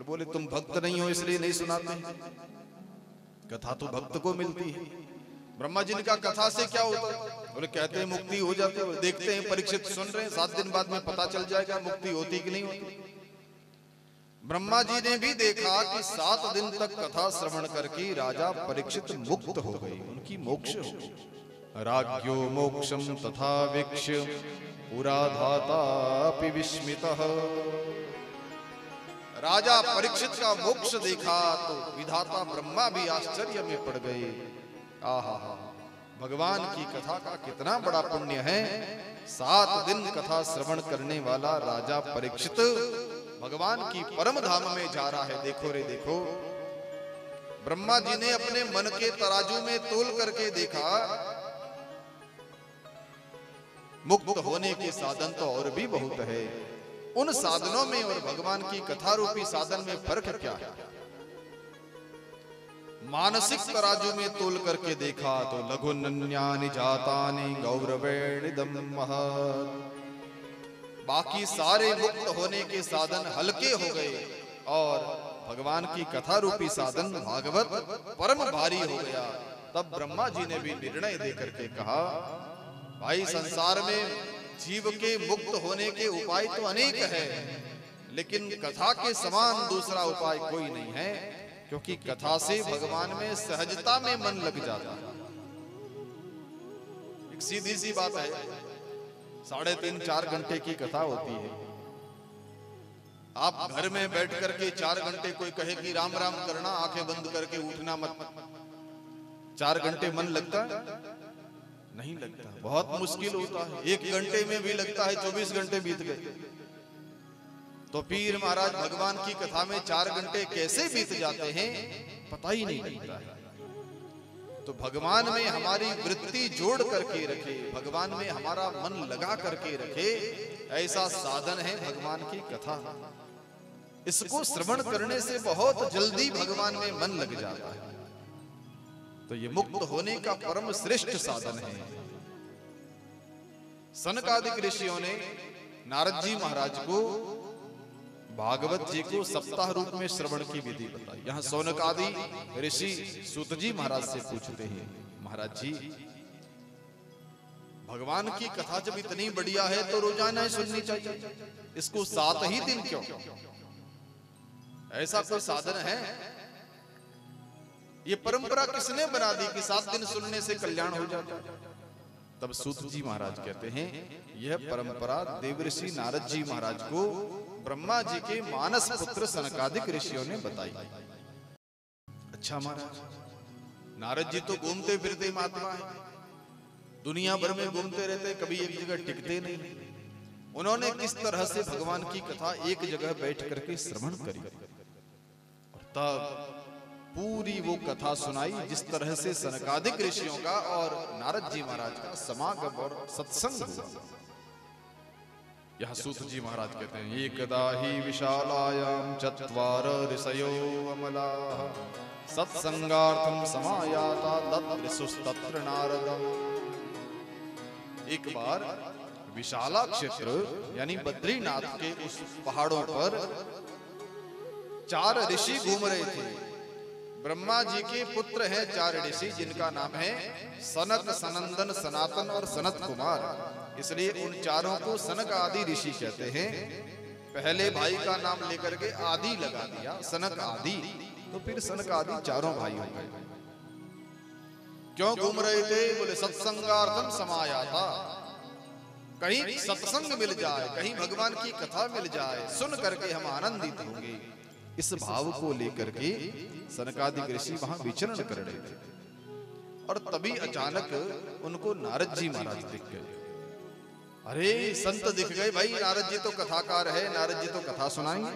Speaker 4: बोले तुम भक्त नहीं हो इसलिए नहीं सुनाते, कथा तो भक्त को मिलती है। ब्रह्मा जी ने कहा कथा से क्या होता है? बोले कहते हैं मुक्ति हो जाती है। देखते हैं परीक्षित सुन रहे हैं, 7 दिन बाद में पता चल जाएगा मुक्ति होती कि नहीं होती। ब्रह्मा जी ने भी देखा कि 7 दिन तक कथा श्रवण करके राजा परीक्षित मुक्त हो गए, उनकी मोक्ष हो गई। राज्ञो मोक्षम तथा वीक्ष्य पुरा धातापि विस्मितः। राजा परीक्षित का मोक्ष देखा तो विधाता ब्रह्मा भी आश्चर्य में पड़ गए। आहा, भगवान की कथा का कितना बड़ा पुण्य है। 7 दिन कथा श्रवण करने वाला राजा परीक्षित भगवान की परम धाम में जा रहा है। देखो रे देखो, ब्रह्मा जी ने अपने मन के तराजू में तोल करके देखा, मुक्त होने के साधन तो और भी बहुत है। उन साधनों में और भगवान की कथा रूपी साधन में फर्क क्या है? मानसिक तराजू में तोल करके देखा तो लघुन्यानि जातानि गौरवेणिदं महत्। बाकी सारे मुक्त होने के साधन हल्के हो गए और भगवान की कथा रूपी साधन भागवत परम भारी हो गया। तब ब्रह्मा जी ने भी निर्णय देकर के कहा, भाई संसार में जीव के मुक्त होने के उपाय तो अनेक है, लेकिन कथा के समान दूसरा उपाय कोई नहीं है, क्योंकि कथा से भगवान में सहजता में मन लग जाता है। एक सीधी सी बात है, 3.5-4 घंटे की कथा होती है। आप घर में बैठ करके 4 घंटे कोई कहे कि राम राम करना, आंखें बंद करके उठना मत, 4 घंटे मन लगता नहीं लगता, बहुत मुश्किल होता है। 1 घंटे में भी लगता है 24 घंटे बीत गए। तो पीर महाराज भगवान की कथा में 4 घंटे कैसे बीत जाते हैं पता ही नहीं लगता है। तो भगवान में हमारी वृत्ति जोड़ करके रखे, भगवान में हमारा मन लगा करके रखे, ऐसा साधन है भगवान की कथा। इसको श्रवण करने से बहुत जल्दी भगवान में मन लग जाता है। तो ये मुक्त होने का परम श्रेष्ठ साधन है। सनकादिक ऋषियों ने नारद जी महाराज को भागवत जी को सप्ताह रूप में श्रवण की विधि बताई। यहाँ सौनकादि ऋषि सूत जी महाराज से पूछते हैं, महाराज जी भगवान की कथा जब इतनी बढ़िया है तो रोजाना ही सुननी चाहिए, इसको 7 ही दिन क्यों? ऐसा कोई साधन है? ये परंपरा किसने बना दी कि 7 दिन सुनने से कल्याण हो जाता? तब सूत जी महाराज कहते हैं, यह परंपरा देवऋषि नारद जी महाराज को ब्रह्मा जी के मानस पुत्र सनकादिक ऋषियों ने बताई। अच्छा महाराज, नारद जी तो घूमते फिरते महात्मा है, दुनिया भर में घूमते रहते, कभी एक जगह टिकते नहीं। उन्होंने किस तरह से भगवान की कथा एक जगह बैठ करके श्रवण करी, तब पूरी वो कथा सुनाई जिस तरह से सनकादिक ऋषियों का और नारद जी महाराज का समागम और सत्संग हुआ। यह सूत जी महाराज कहते हैं, एकदा ही विशालायाम 4 ऋषयो अमलाः सत्संगार्थम समायाता तत्र नारदम्। एक बार विशाला क्षेत्र यानी बद्रीनाथ के उस पहाड़ों पर 4 ऋषि घूम रहे थे। ब्रह्मा जी के पुत्र हैं 4 ऋषि, जिनका नाम है सनक, सनंदन, सनातन और सनत कुमार। इसलिए उन चारों को सनक आदि ऋषि कहते हैं। पहले भाई का नाम लेकर के आदि लगा दिया, सनक आदि, तो फिर सनक आदि चारों भाई हो गए। क्यों घूम रहे थे? बोले सत्संगार्थम समाया था, कहीं सत्संग मिल जाए, कहीं भगवान की कथा मिल जाए, सुन करके हम आनंदित होंगे। इस भाव को लेकर के सनकादिक ऋषि वहां विचरण कर रहे थे और तभी अचानक उनको नारद जी महाराज दिख गए। अरे संत दिख गए भाई, नारद जी तो कथाकार है, नारद जी तो कथा सुनाएंगे।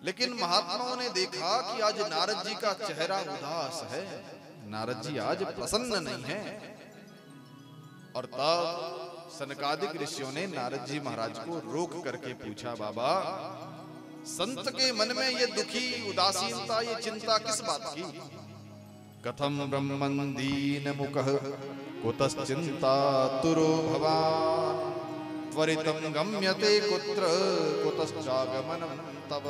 Speaker 4: लेकिन महात्माओं ने देखा कि आज नारद जी का चेहरा उदास है, नारद जी आज प्रसन्न नहीं है। और तब सनकादिक ऋषियों ने नारद जी महाराज को रोक करके पूछा, बाबा संत के मन में ये दुखी उदासीनता, ये चिंता किस बात की? कथम ब्रह्मन् दीन मुखः कुतश्चिंता तुरो भवान् त्वरितं गम्यते कुत्र कुतश्चागमनं तव।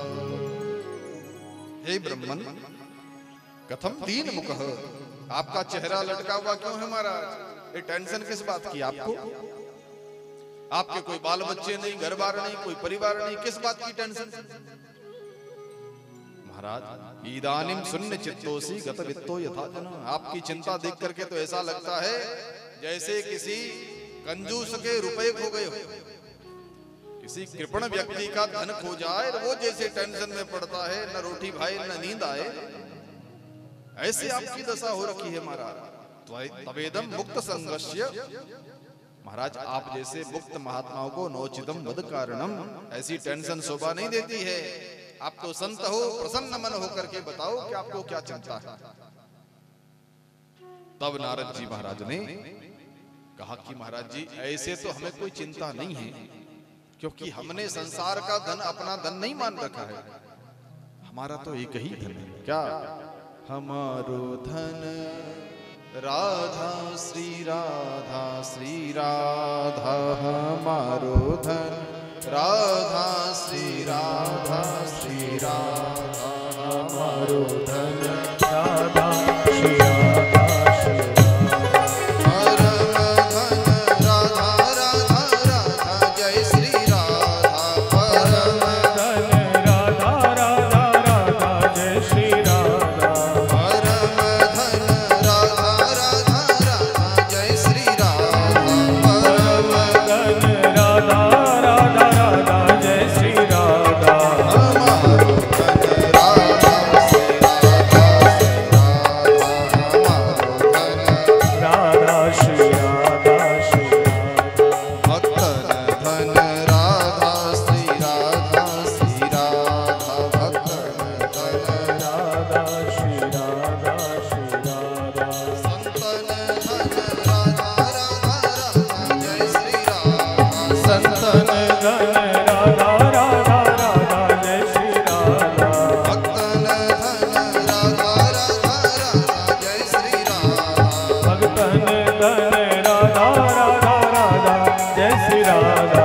Speaker 4: हे ब्रह्मन्, कथम दीन मुखः, आपका चेहरा लटका हुआ क्यों है महाराज? ये टेंशन किस बात की आपको? आपके कोई बाल बच्चे नहीं, घर बार नहीं, कोई परिवार नहीं, किस बात की टेंशन? महाराज इदानीम शून्य चित्तोसी गत वित्तो यथा जन, आपकी चिंता देख करके तो ऐसा लगता है जैसे किसी कंजूस के रुपए खो गए हो, किसी कृपण व्यक्ति का धन खो जाए वो जैसे टेंशन में पड़ता है, न रोटी भाई न नींद आए, ऐसे आपकी दशा हो रखी है महाराज। तवेदम मुक्त संगस्य, महाराज आप जैसे मुक्त महात्माओं को नोचितम वद कारणम, ऐसी टेंशन शोभा नहीं देती है। आप तो संत हो, प्रसन्न मन होकर के बताओ कि आपको क्या चिंता है। तब नारद जी महाराज ने कहा कि महाराज जी ऐसे तो हमें कोई चिंता नहीं है, क्योंकि हमने संसार का धन अपना धन नहीं मान रखा है, हमारा तो एक ही धन है। क्या? हमारो धन राधा श्री राधा, श्री राधा हमारो धन, राधा श्री राधा, श्री राधा हमारो धन, राधा श्री राधा, श्री राधा परम धन, राधा राधा राधा जय श्री राधा, परम धन राधा राधा राधा जय श्री राधा, परम धन राधा राधा राधा जय श्री राधा, परम धन राधा राधा राधा जय श्री राधा, हमारो धन राधा श्री राधा,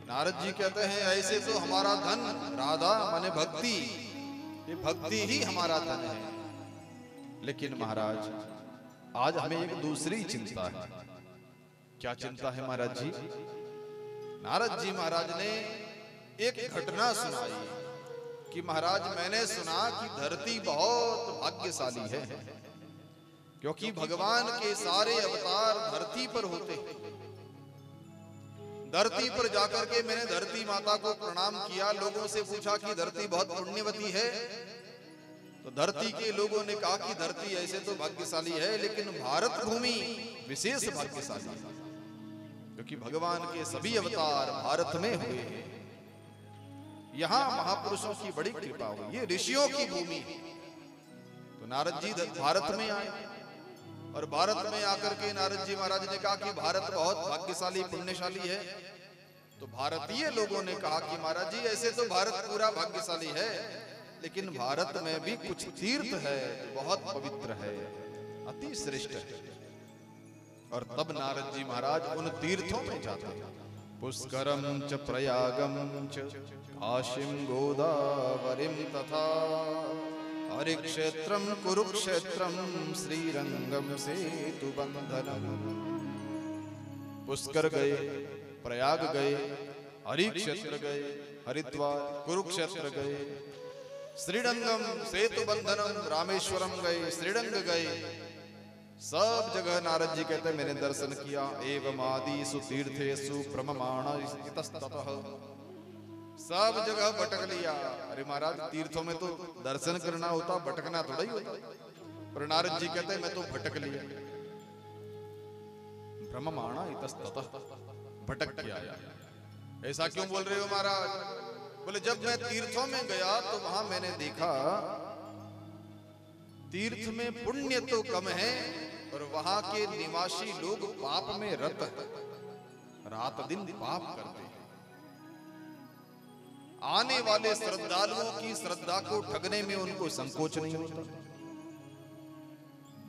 Speaker 4: नारद जी कहते हैं ऐसे तो हमारा धन राधा माने भक्ति, ये भक्ति ही हमारा धन है। लेकिन महाराज आज हमें एक दूसरी चिंता है। क्या चिंता है महाराज जी? नारद जी महाराज ने एक घटना सुनाई कि महाराज मैंने सुना कि धरती बहुत भाग्यशाली है, क्योंकि भगवान के सारे अवतार धरती पर होते हैं। धरती पर जाकर के मैंने धरती माता को प्रणाम किया। लोगों से पूछा कि धरती बहुत पुण्यवती है, तो धरती के लोगों ने कहा कि धरती ऐसे तो भाग्यशाली है, लेकिन भारत भूमि विशेष भाग्यशाली है, क्योंकि भगवान के सभी अवतार भारत में हुए हैं। यहाँ महापुरुषों की बड़ी कृपा हुई, ये ऋषियों की भूमि है। तो नारद जी भारत में आए, और भारत में आकर के नारद जी महाराज ने कहा कि भारत बहुत भाग्यशाली पुण्यशाली है। तो भारतीय लोगों ने कहा कि महाराज जी ऐसे तो भारत पूरा भाग्यशाली है, लेकिन भारत में भी कुछ तीर्थ है जो बहुत पवित्र है, अति श्रेष्ठ है। और तब नारद जी महाराज उन तीर्थों में जाते हैं। पुष्करम च प्रयागम च काशीम गोदावरीम तथा हरिक्षेत्रम कुरुक्षेत्रम श्रीरंगम सेतु बंधनम। पुष्कर गए, प्रयाग गए, हरिक्षेत्र गए, हरिद्वार, कुरुक्षेत्र गए, श्रीरंगम सेतु बंधनम, रामेश्वरम गए, श्रीरंग गए। सब जगह नारद जी कहते मैंने दर्शन किया। एवं आदिषु तीर्थेषु प्रममाण इतस्ततः, सब जगह भटक लिया। अरे महाराज तीर्थों में तो दर्शन करना होता, भटकना थोड़ा ही होता। पर नारद जी कहते मैं तो भटक लिया। ब्रह्ममाण इतस्ततः, भटक के आया। ऐसा क्यों बोल रहे हो महाराज? बोले जब मैं तीर्थों में गया तो वहां मैंने देखा तीर्थ में पुण्य तो कम है, और वहां के निवासी लोग पाप में रत है, रात दिन पाप करते हैं। आने वाले श्रद्धालुओं की श्रद्धा को ठगने में उनको संकोच नहीं होता।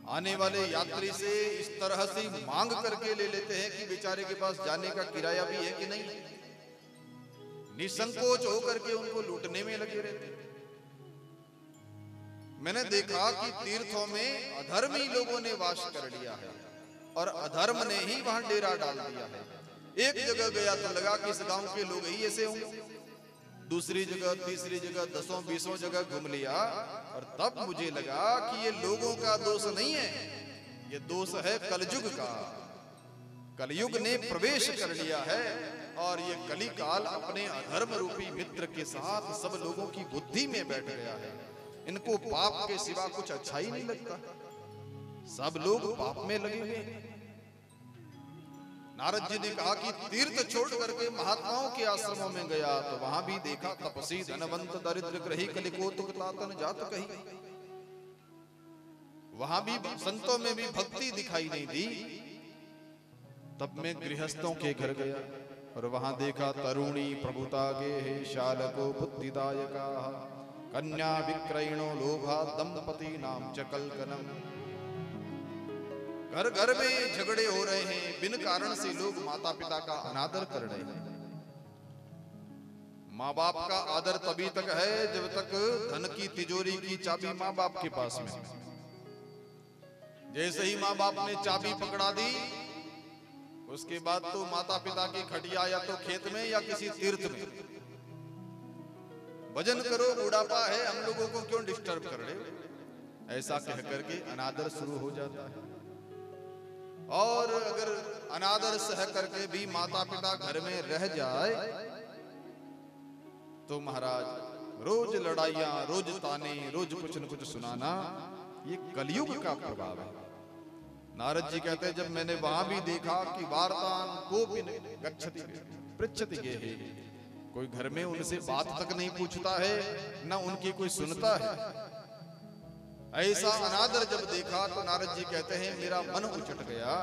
Speaker 4: आने वाले यात्री से इस तरह से मांग करके ले लेते हैं कि बेचारे के पास जाने का किराया भी है कि नहीं, निसंकोच होकर के उनको लूटने में लगे रहते हैं। मैंने देखा कि तीर्थों में अधर्मी लोगों ने वास कर लिया है, और अधर्म ने ही वहां डेरा डाल दिया है। एक जगह गया तो लगा कि इस गांव के लोग ही ऐसे होंगे, दूसरी जगह, तीसरी जगह, 10-20 जगह घूम लिया, और तब मुझे लगा कि ये लोगों का दोष नहीं है, ये दोष है कलयुग का। कलयुग ने प्रवेश कर लिया है, और ये कलिकाल अपने अधर्म रूपी मित्र के साथ सब लोगों की बुद्धि में बैठ गया है। इनको पाप के सिवा कुछ अच्छा ही नहीं लगता, सब लोग पाप में लगे हुए। नारद जी ने कहा कि तीर्थ छोड़ करके महात्माओं के आश्रमों में गया तो वहां भी देखा तपसी धनवंत दरिद्र ग्रही कलिकोतुक तातन जात कही। वहां भी संतों में भी भक्ति दिखाई नहीं दी। तब मैं गृहस्थों के घर गया और वहां देखा तरुणी प्रभुता गे शालको बुद्धिदायका कन्या विक्रयणो लोभा दंपति नाम च कलकनम। घर घर में झगड़े हो रहे हैं, बिन कारण से लोग माता पिता का अनादर कर रहे हैं। माँ बाप का आदर तभी तक है जब तक धन की तिजोरी की चाबी माँ बाप के पास में। जैसे ही माँ बाप ने चाबी पकड़ा दी, उसके बाद तो माता पिता की खटिया या तो खेत में या किसी तीर्थ में। भजन करो, बुढ़ापा है, हम लोगों को क्यों डिस्टर्ब कर रहे हो, ऐसा कह करके अनादर शुरू हो जाता है। और अगर अनादर सह करके भी माता पिता घर में रह जाए तो महाराज रोज लड़ाइयां, रोज ताने, रोज कुछ न कुछ सुनाना, ये कलयुग का प्रभाव है। नारद जी कहते हैं जब मैंने वहां भी देखा कि वार्तान कोपि गच्छति पृच्छति गेहि, कोई घर में उनसे बात तक नहीं पूछता है, ना उनकी कोई सुनता है। ऐसा अनादर जब देखा तो नारद जी कहते हैं मेरा मन उचट गया।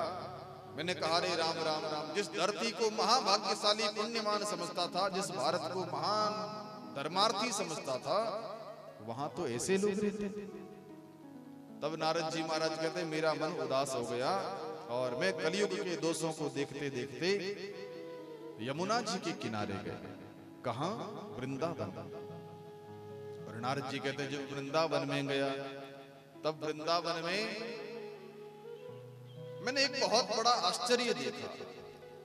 Speaker 4: मैंने कहा रे राम राम राम, जिस धरती को महाभाग्यशाली पुण्यमान समझता था, जिस भारत को महान धर्मार्थी समझता था, वहां तो ऐसे लोग रहते। तब नारद जी महाराज कहते हैं मेरा मन उदास हो गया, और मैं कलयुग के दोषों को देखते देखते यमुना जी के किनारे गए। कहां? वृंदावन। और नारद जी कहते हैं जब वृंदावन में गया, तब वृंदावन में मैंने एक बहुत बड़ा आश्चर्य देखा।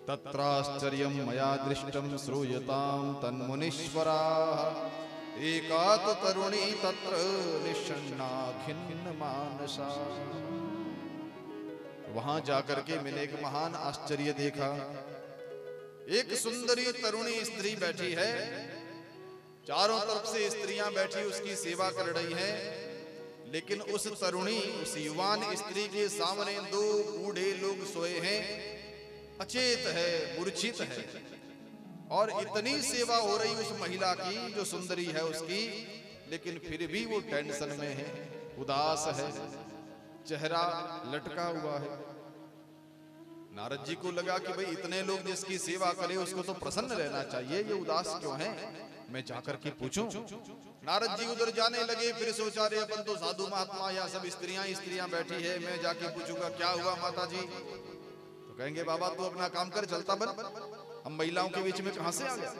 Speaker 4: तत्राश्चर्यम मया दृष्टम श्रूयताम तन्मुनीश्वराः एकात तरुणी तत्र निषण्णा खिन्न मानसा। वहां जाकर के मैंने एक महान आश्चर्य देखा। एक सुंदरी तरुणी स्त्री बैठी है, चारों तरफ से स्त्रियां बैठी उसकी सेवा कर रही हैं, लेकिन उस तरुणी, उस युवान स्त्री के सामने दो बूढ़े लोग सोए हैं, अचेत है, मूर्छित है, और इतनी सेवा हो रही उस महिला की जो सुंदरी है उसकी, लेकिन फिर भी वो टेंशन में है, उदास है, चेहरा लटका हुआ है। नारद जी को लगा कि भाई इतने लोग जिसकी सेवा करे उसको तो प्रसन्न रहना चाहिए, ये उदास क्यों है, मैं जाकर के पूछूं। नारद जी उधर जाने लगे, फिर सोचा रे अपन तो साधु महात्मा, या सब स्त्रियां बैठी है, मैं जाके पूछूंगा क्या हुआ माता जी। तो कहेंगे बाबा तू अपना काम कर, चलता बन, हम महिलाओं के बीच में कहां से आ गया।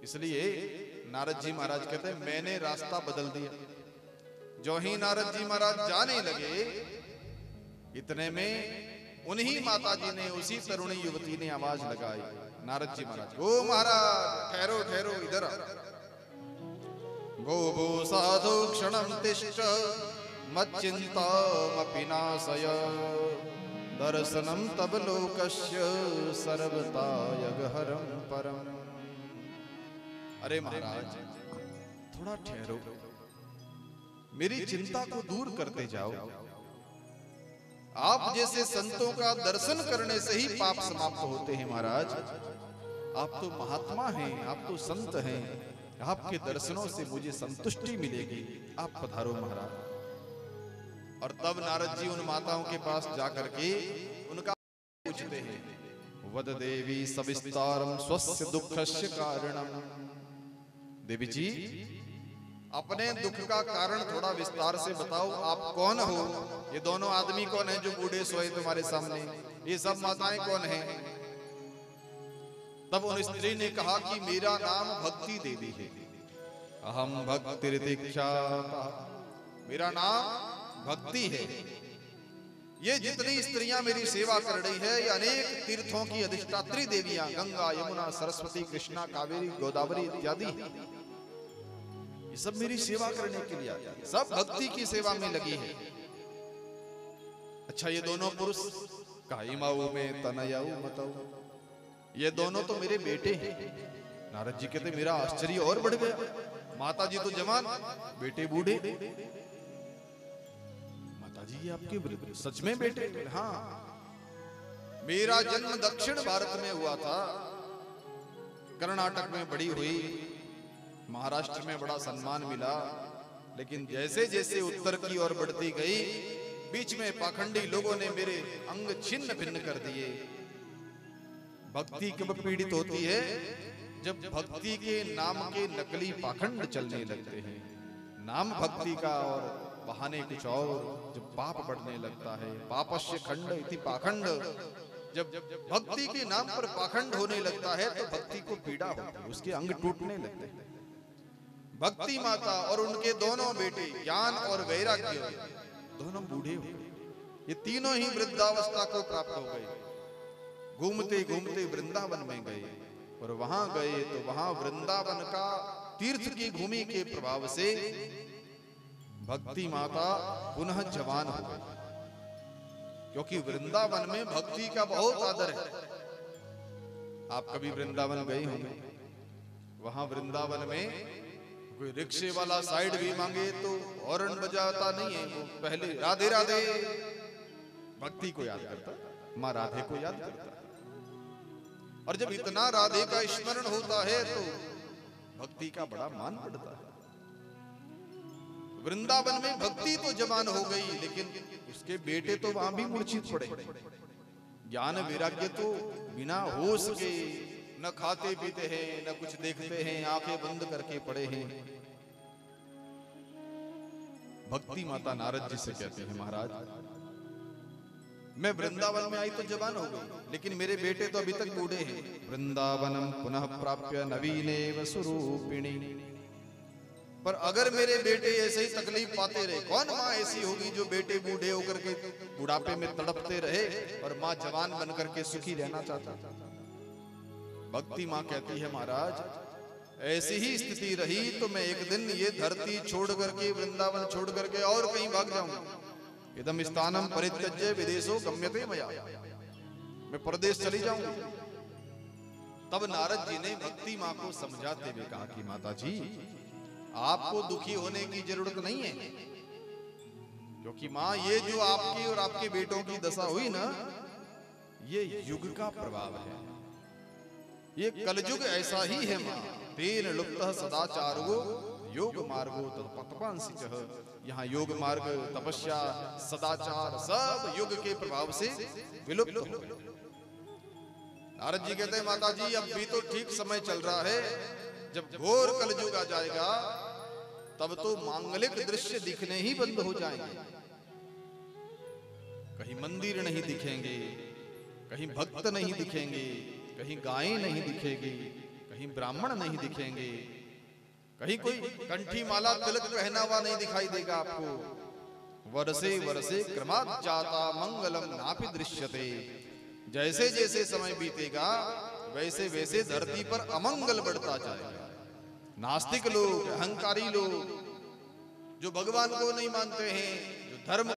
Speaker 4: इसलिए नारद जी महाराज कहते हैं मैंने रास्ता बदल दिया। जो ही नारद जी महाराज जाने लगे, इतने में उन्हीं माता जी ने, उसी तरुणी युवती ने आवाज लगाई नारद जी महाराज, ओ महाराज ठहरो ठहरो, इधर आ। गो भो साधु क्षणम तिष्ठ मच्चिंतामपि नाशय, दर्शनम तब लोकस्य सर्वतायगहरम परम। अरे महाराज थोड़ा ठहरो, मेरी चिंता को दूर करते जाओ। आप जैसे संतों का दर्शन करने से ही पाप समाप्त होते हैं महाराज। आप तो महात्मा हैं, आप तो संत हैं, आपके दर्शनों से मुझे संतुष्टि मिलेगी, आप पधारो महाराज। और तब नारद जी उन माताओं के पास जाकर के उनका पूछते हैं, वद देवी सविस्तारम स्वस्य दुःखस्य कारणम। देवी जी अपने दुख का कारण थोड़ा विस्तार से बताओ, आप कौन हो, ये दोनों आदमी कौन है जो बूढ़े सोए तुम्हारे सामने, ये सब माताएं कौन हैं। तब उन स्त्री ने कहा कि मेरा नाम भक्ति देवी है, अहम भक्ति दीक्षाता, मेरा नाम भक्ति है। ये जितनी स्त्रियां मेरी सेवा कर रही है, ये अनेक तीर्थों की अधिष्ठात्री देवियां, गंगा यमुना सरस्वती कृष्णा कावेरी गोदावरी इत्यादि, ये सब मेरी सेवा करने के लिए आती है, सब भक्ति की सेवा में लगी है। अच्छा ये दोनों पुरुष काइमाऊ में तनयाऊ मतऊ, ये दोनों तो मेरे बेटे हैं। नारद जी कहते मेरा आश्चर्य और बढ़ गया, माता जी तो जवान, बेटे बूढ़े। माता जी ये आपके सच में बेटे? हाँ, मेरा जन्म दक्षिण भारत में हुआ था, कर्नाटक में बड़ी हुई, महाराष्ट्र में बड़ा सम्मान मिला, लेकिन जैसे जैसे उत्तर की ओर बढ़ती गई, बीच में पाखंडी लोगों ने मेरे अंग छिन्न भिन्न कर दिए। भक्ति कब पीड़ित होती है? जब भक्ति के नाम के नकली पाखंड चलने लगते हैं। नाम भक्ति का और बहाने कुछ और, जब पाप बढ़ने लगता है, पापस्य खंड इति पाखंड, जब भक्ति के नाम पर पाखंड होने लगता है तो भक्ति को पीड़ा होती है, उसके अंग टूटने लगते हैं। भक्ति माता और उनके दोनों बेटे ज्ञान और वैराग्य दोनों बूढ़े हो गए, ये तीनों ही वृद्धावस्था को प्राप्त हो गए। घूमते घूमते वृंदावन में गए, और वहां गए तो वहां वृंदावन का तीर्थ की भूमि के प्रभाव से भक्ति माता पुनः जवान हो गई, क्योंकि वृंदावन में भक्ति का बहुत आदर है। आप कभी वृंदावन गए होंगे, वहां वृंदावन में कोई रिक्शे वाला साइड भी मांगे तो हॉर्न बजाता नहीं है, वो पहले राधे राधे भक्ति को याद करता, माँ राधे को याद करता। और जब इतना राधे का स्मरण होता है तो भक्ति का बड़ा मान बढ़ता है। वृंदावन में भक्ति तो जवान हो गई, लेकिन उसके बेटे तो वहां भी मूर्छित पड़े। ज्ञान वैराग्य तो बिना होश के, न खाते पीते हैं, न कुछ देखते हैं, आंखें बंद करके पड़े हैं। भक्ति माता नारद जी से कहते हैं, महाराज मैं वृंदावन में आई तो जवान हो गई, लेकिन मेरे बेटे तो अभी तक बूढ़े हैं। वृंदावनम पुनः प्राप्य नवीनेव स्वरूपिणी, पर अगर मेरे बेटे ऐसे ही तकलीफ पाते रहे, कौन माँ ऐसी होगी जो बेटे बूढ़े होकर के बुढ़ापे में तड़पते रहे और माँ जवान बनकर के सुखी रहना चाहता। भक्ति माँ कहती है, महाराज ऐसी ही स्थिति रही तो मैं एक दिन ये धरती छोड़ करके, वृंदावन छोड़ करके और कहीं भाग जाऊंगा। इदम स्थानम परित्यज्य विदेशो गम्यते मया, मैं परदेश चली जाऊंगी। तब नारद जी ने भक्ति मां को समझाते हुए कहा कि माता जी आपको दुखी होने की जरूरत नहीं है, क्योंकि मां ये जो आपकी और आपके बेटों की दशा हुई ना, ये युग का प्रभाव है, ये कलयुग ऐसा ही है मां। तेन लुप्तः सदाचारो योग मार्गो तत्पथपांसिचः। यहाँ योग मार्ग, तपस्या, सदाचार सब युग के प्रभाव से विलुप्त हो गए। नारद जी कहते हैं माता जी अब भी तो ठीक समय चल रहा है, जब घोर कलयुग आ जाएगा तब तो मांगलिक दृश्य दिखने ही बंद हो जाएंगे। कहीं मंदिर नहीं दिखेंगे, कहीं भक्त नहीं दिखेंगे, कहीं गायें नहीं दिखेगी, कहीं ब्राह्मण नहीं दिखेंगे, कहीं कोई कंठी माला तिलक पहना हुआ नहीं दिखाई देगा आपको। वर्षे वर्षे क्रमात् जाता मंगलम नापि दृश्यते। जैसे जैसे समय बीतेगा वैसे वैसे धरती पर अमंगल बढ़ता जाएगा। नास्तिक लोग, अहंकारी लोग, जो भगवान को नहीं मानते हैं, जो धर्म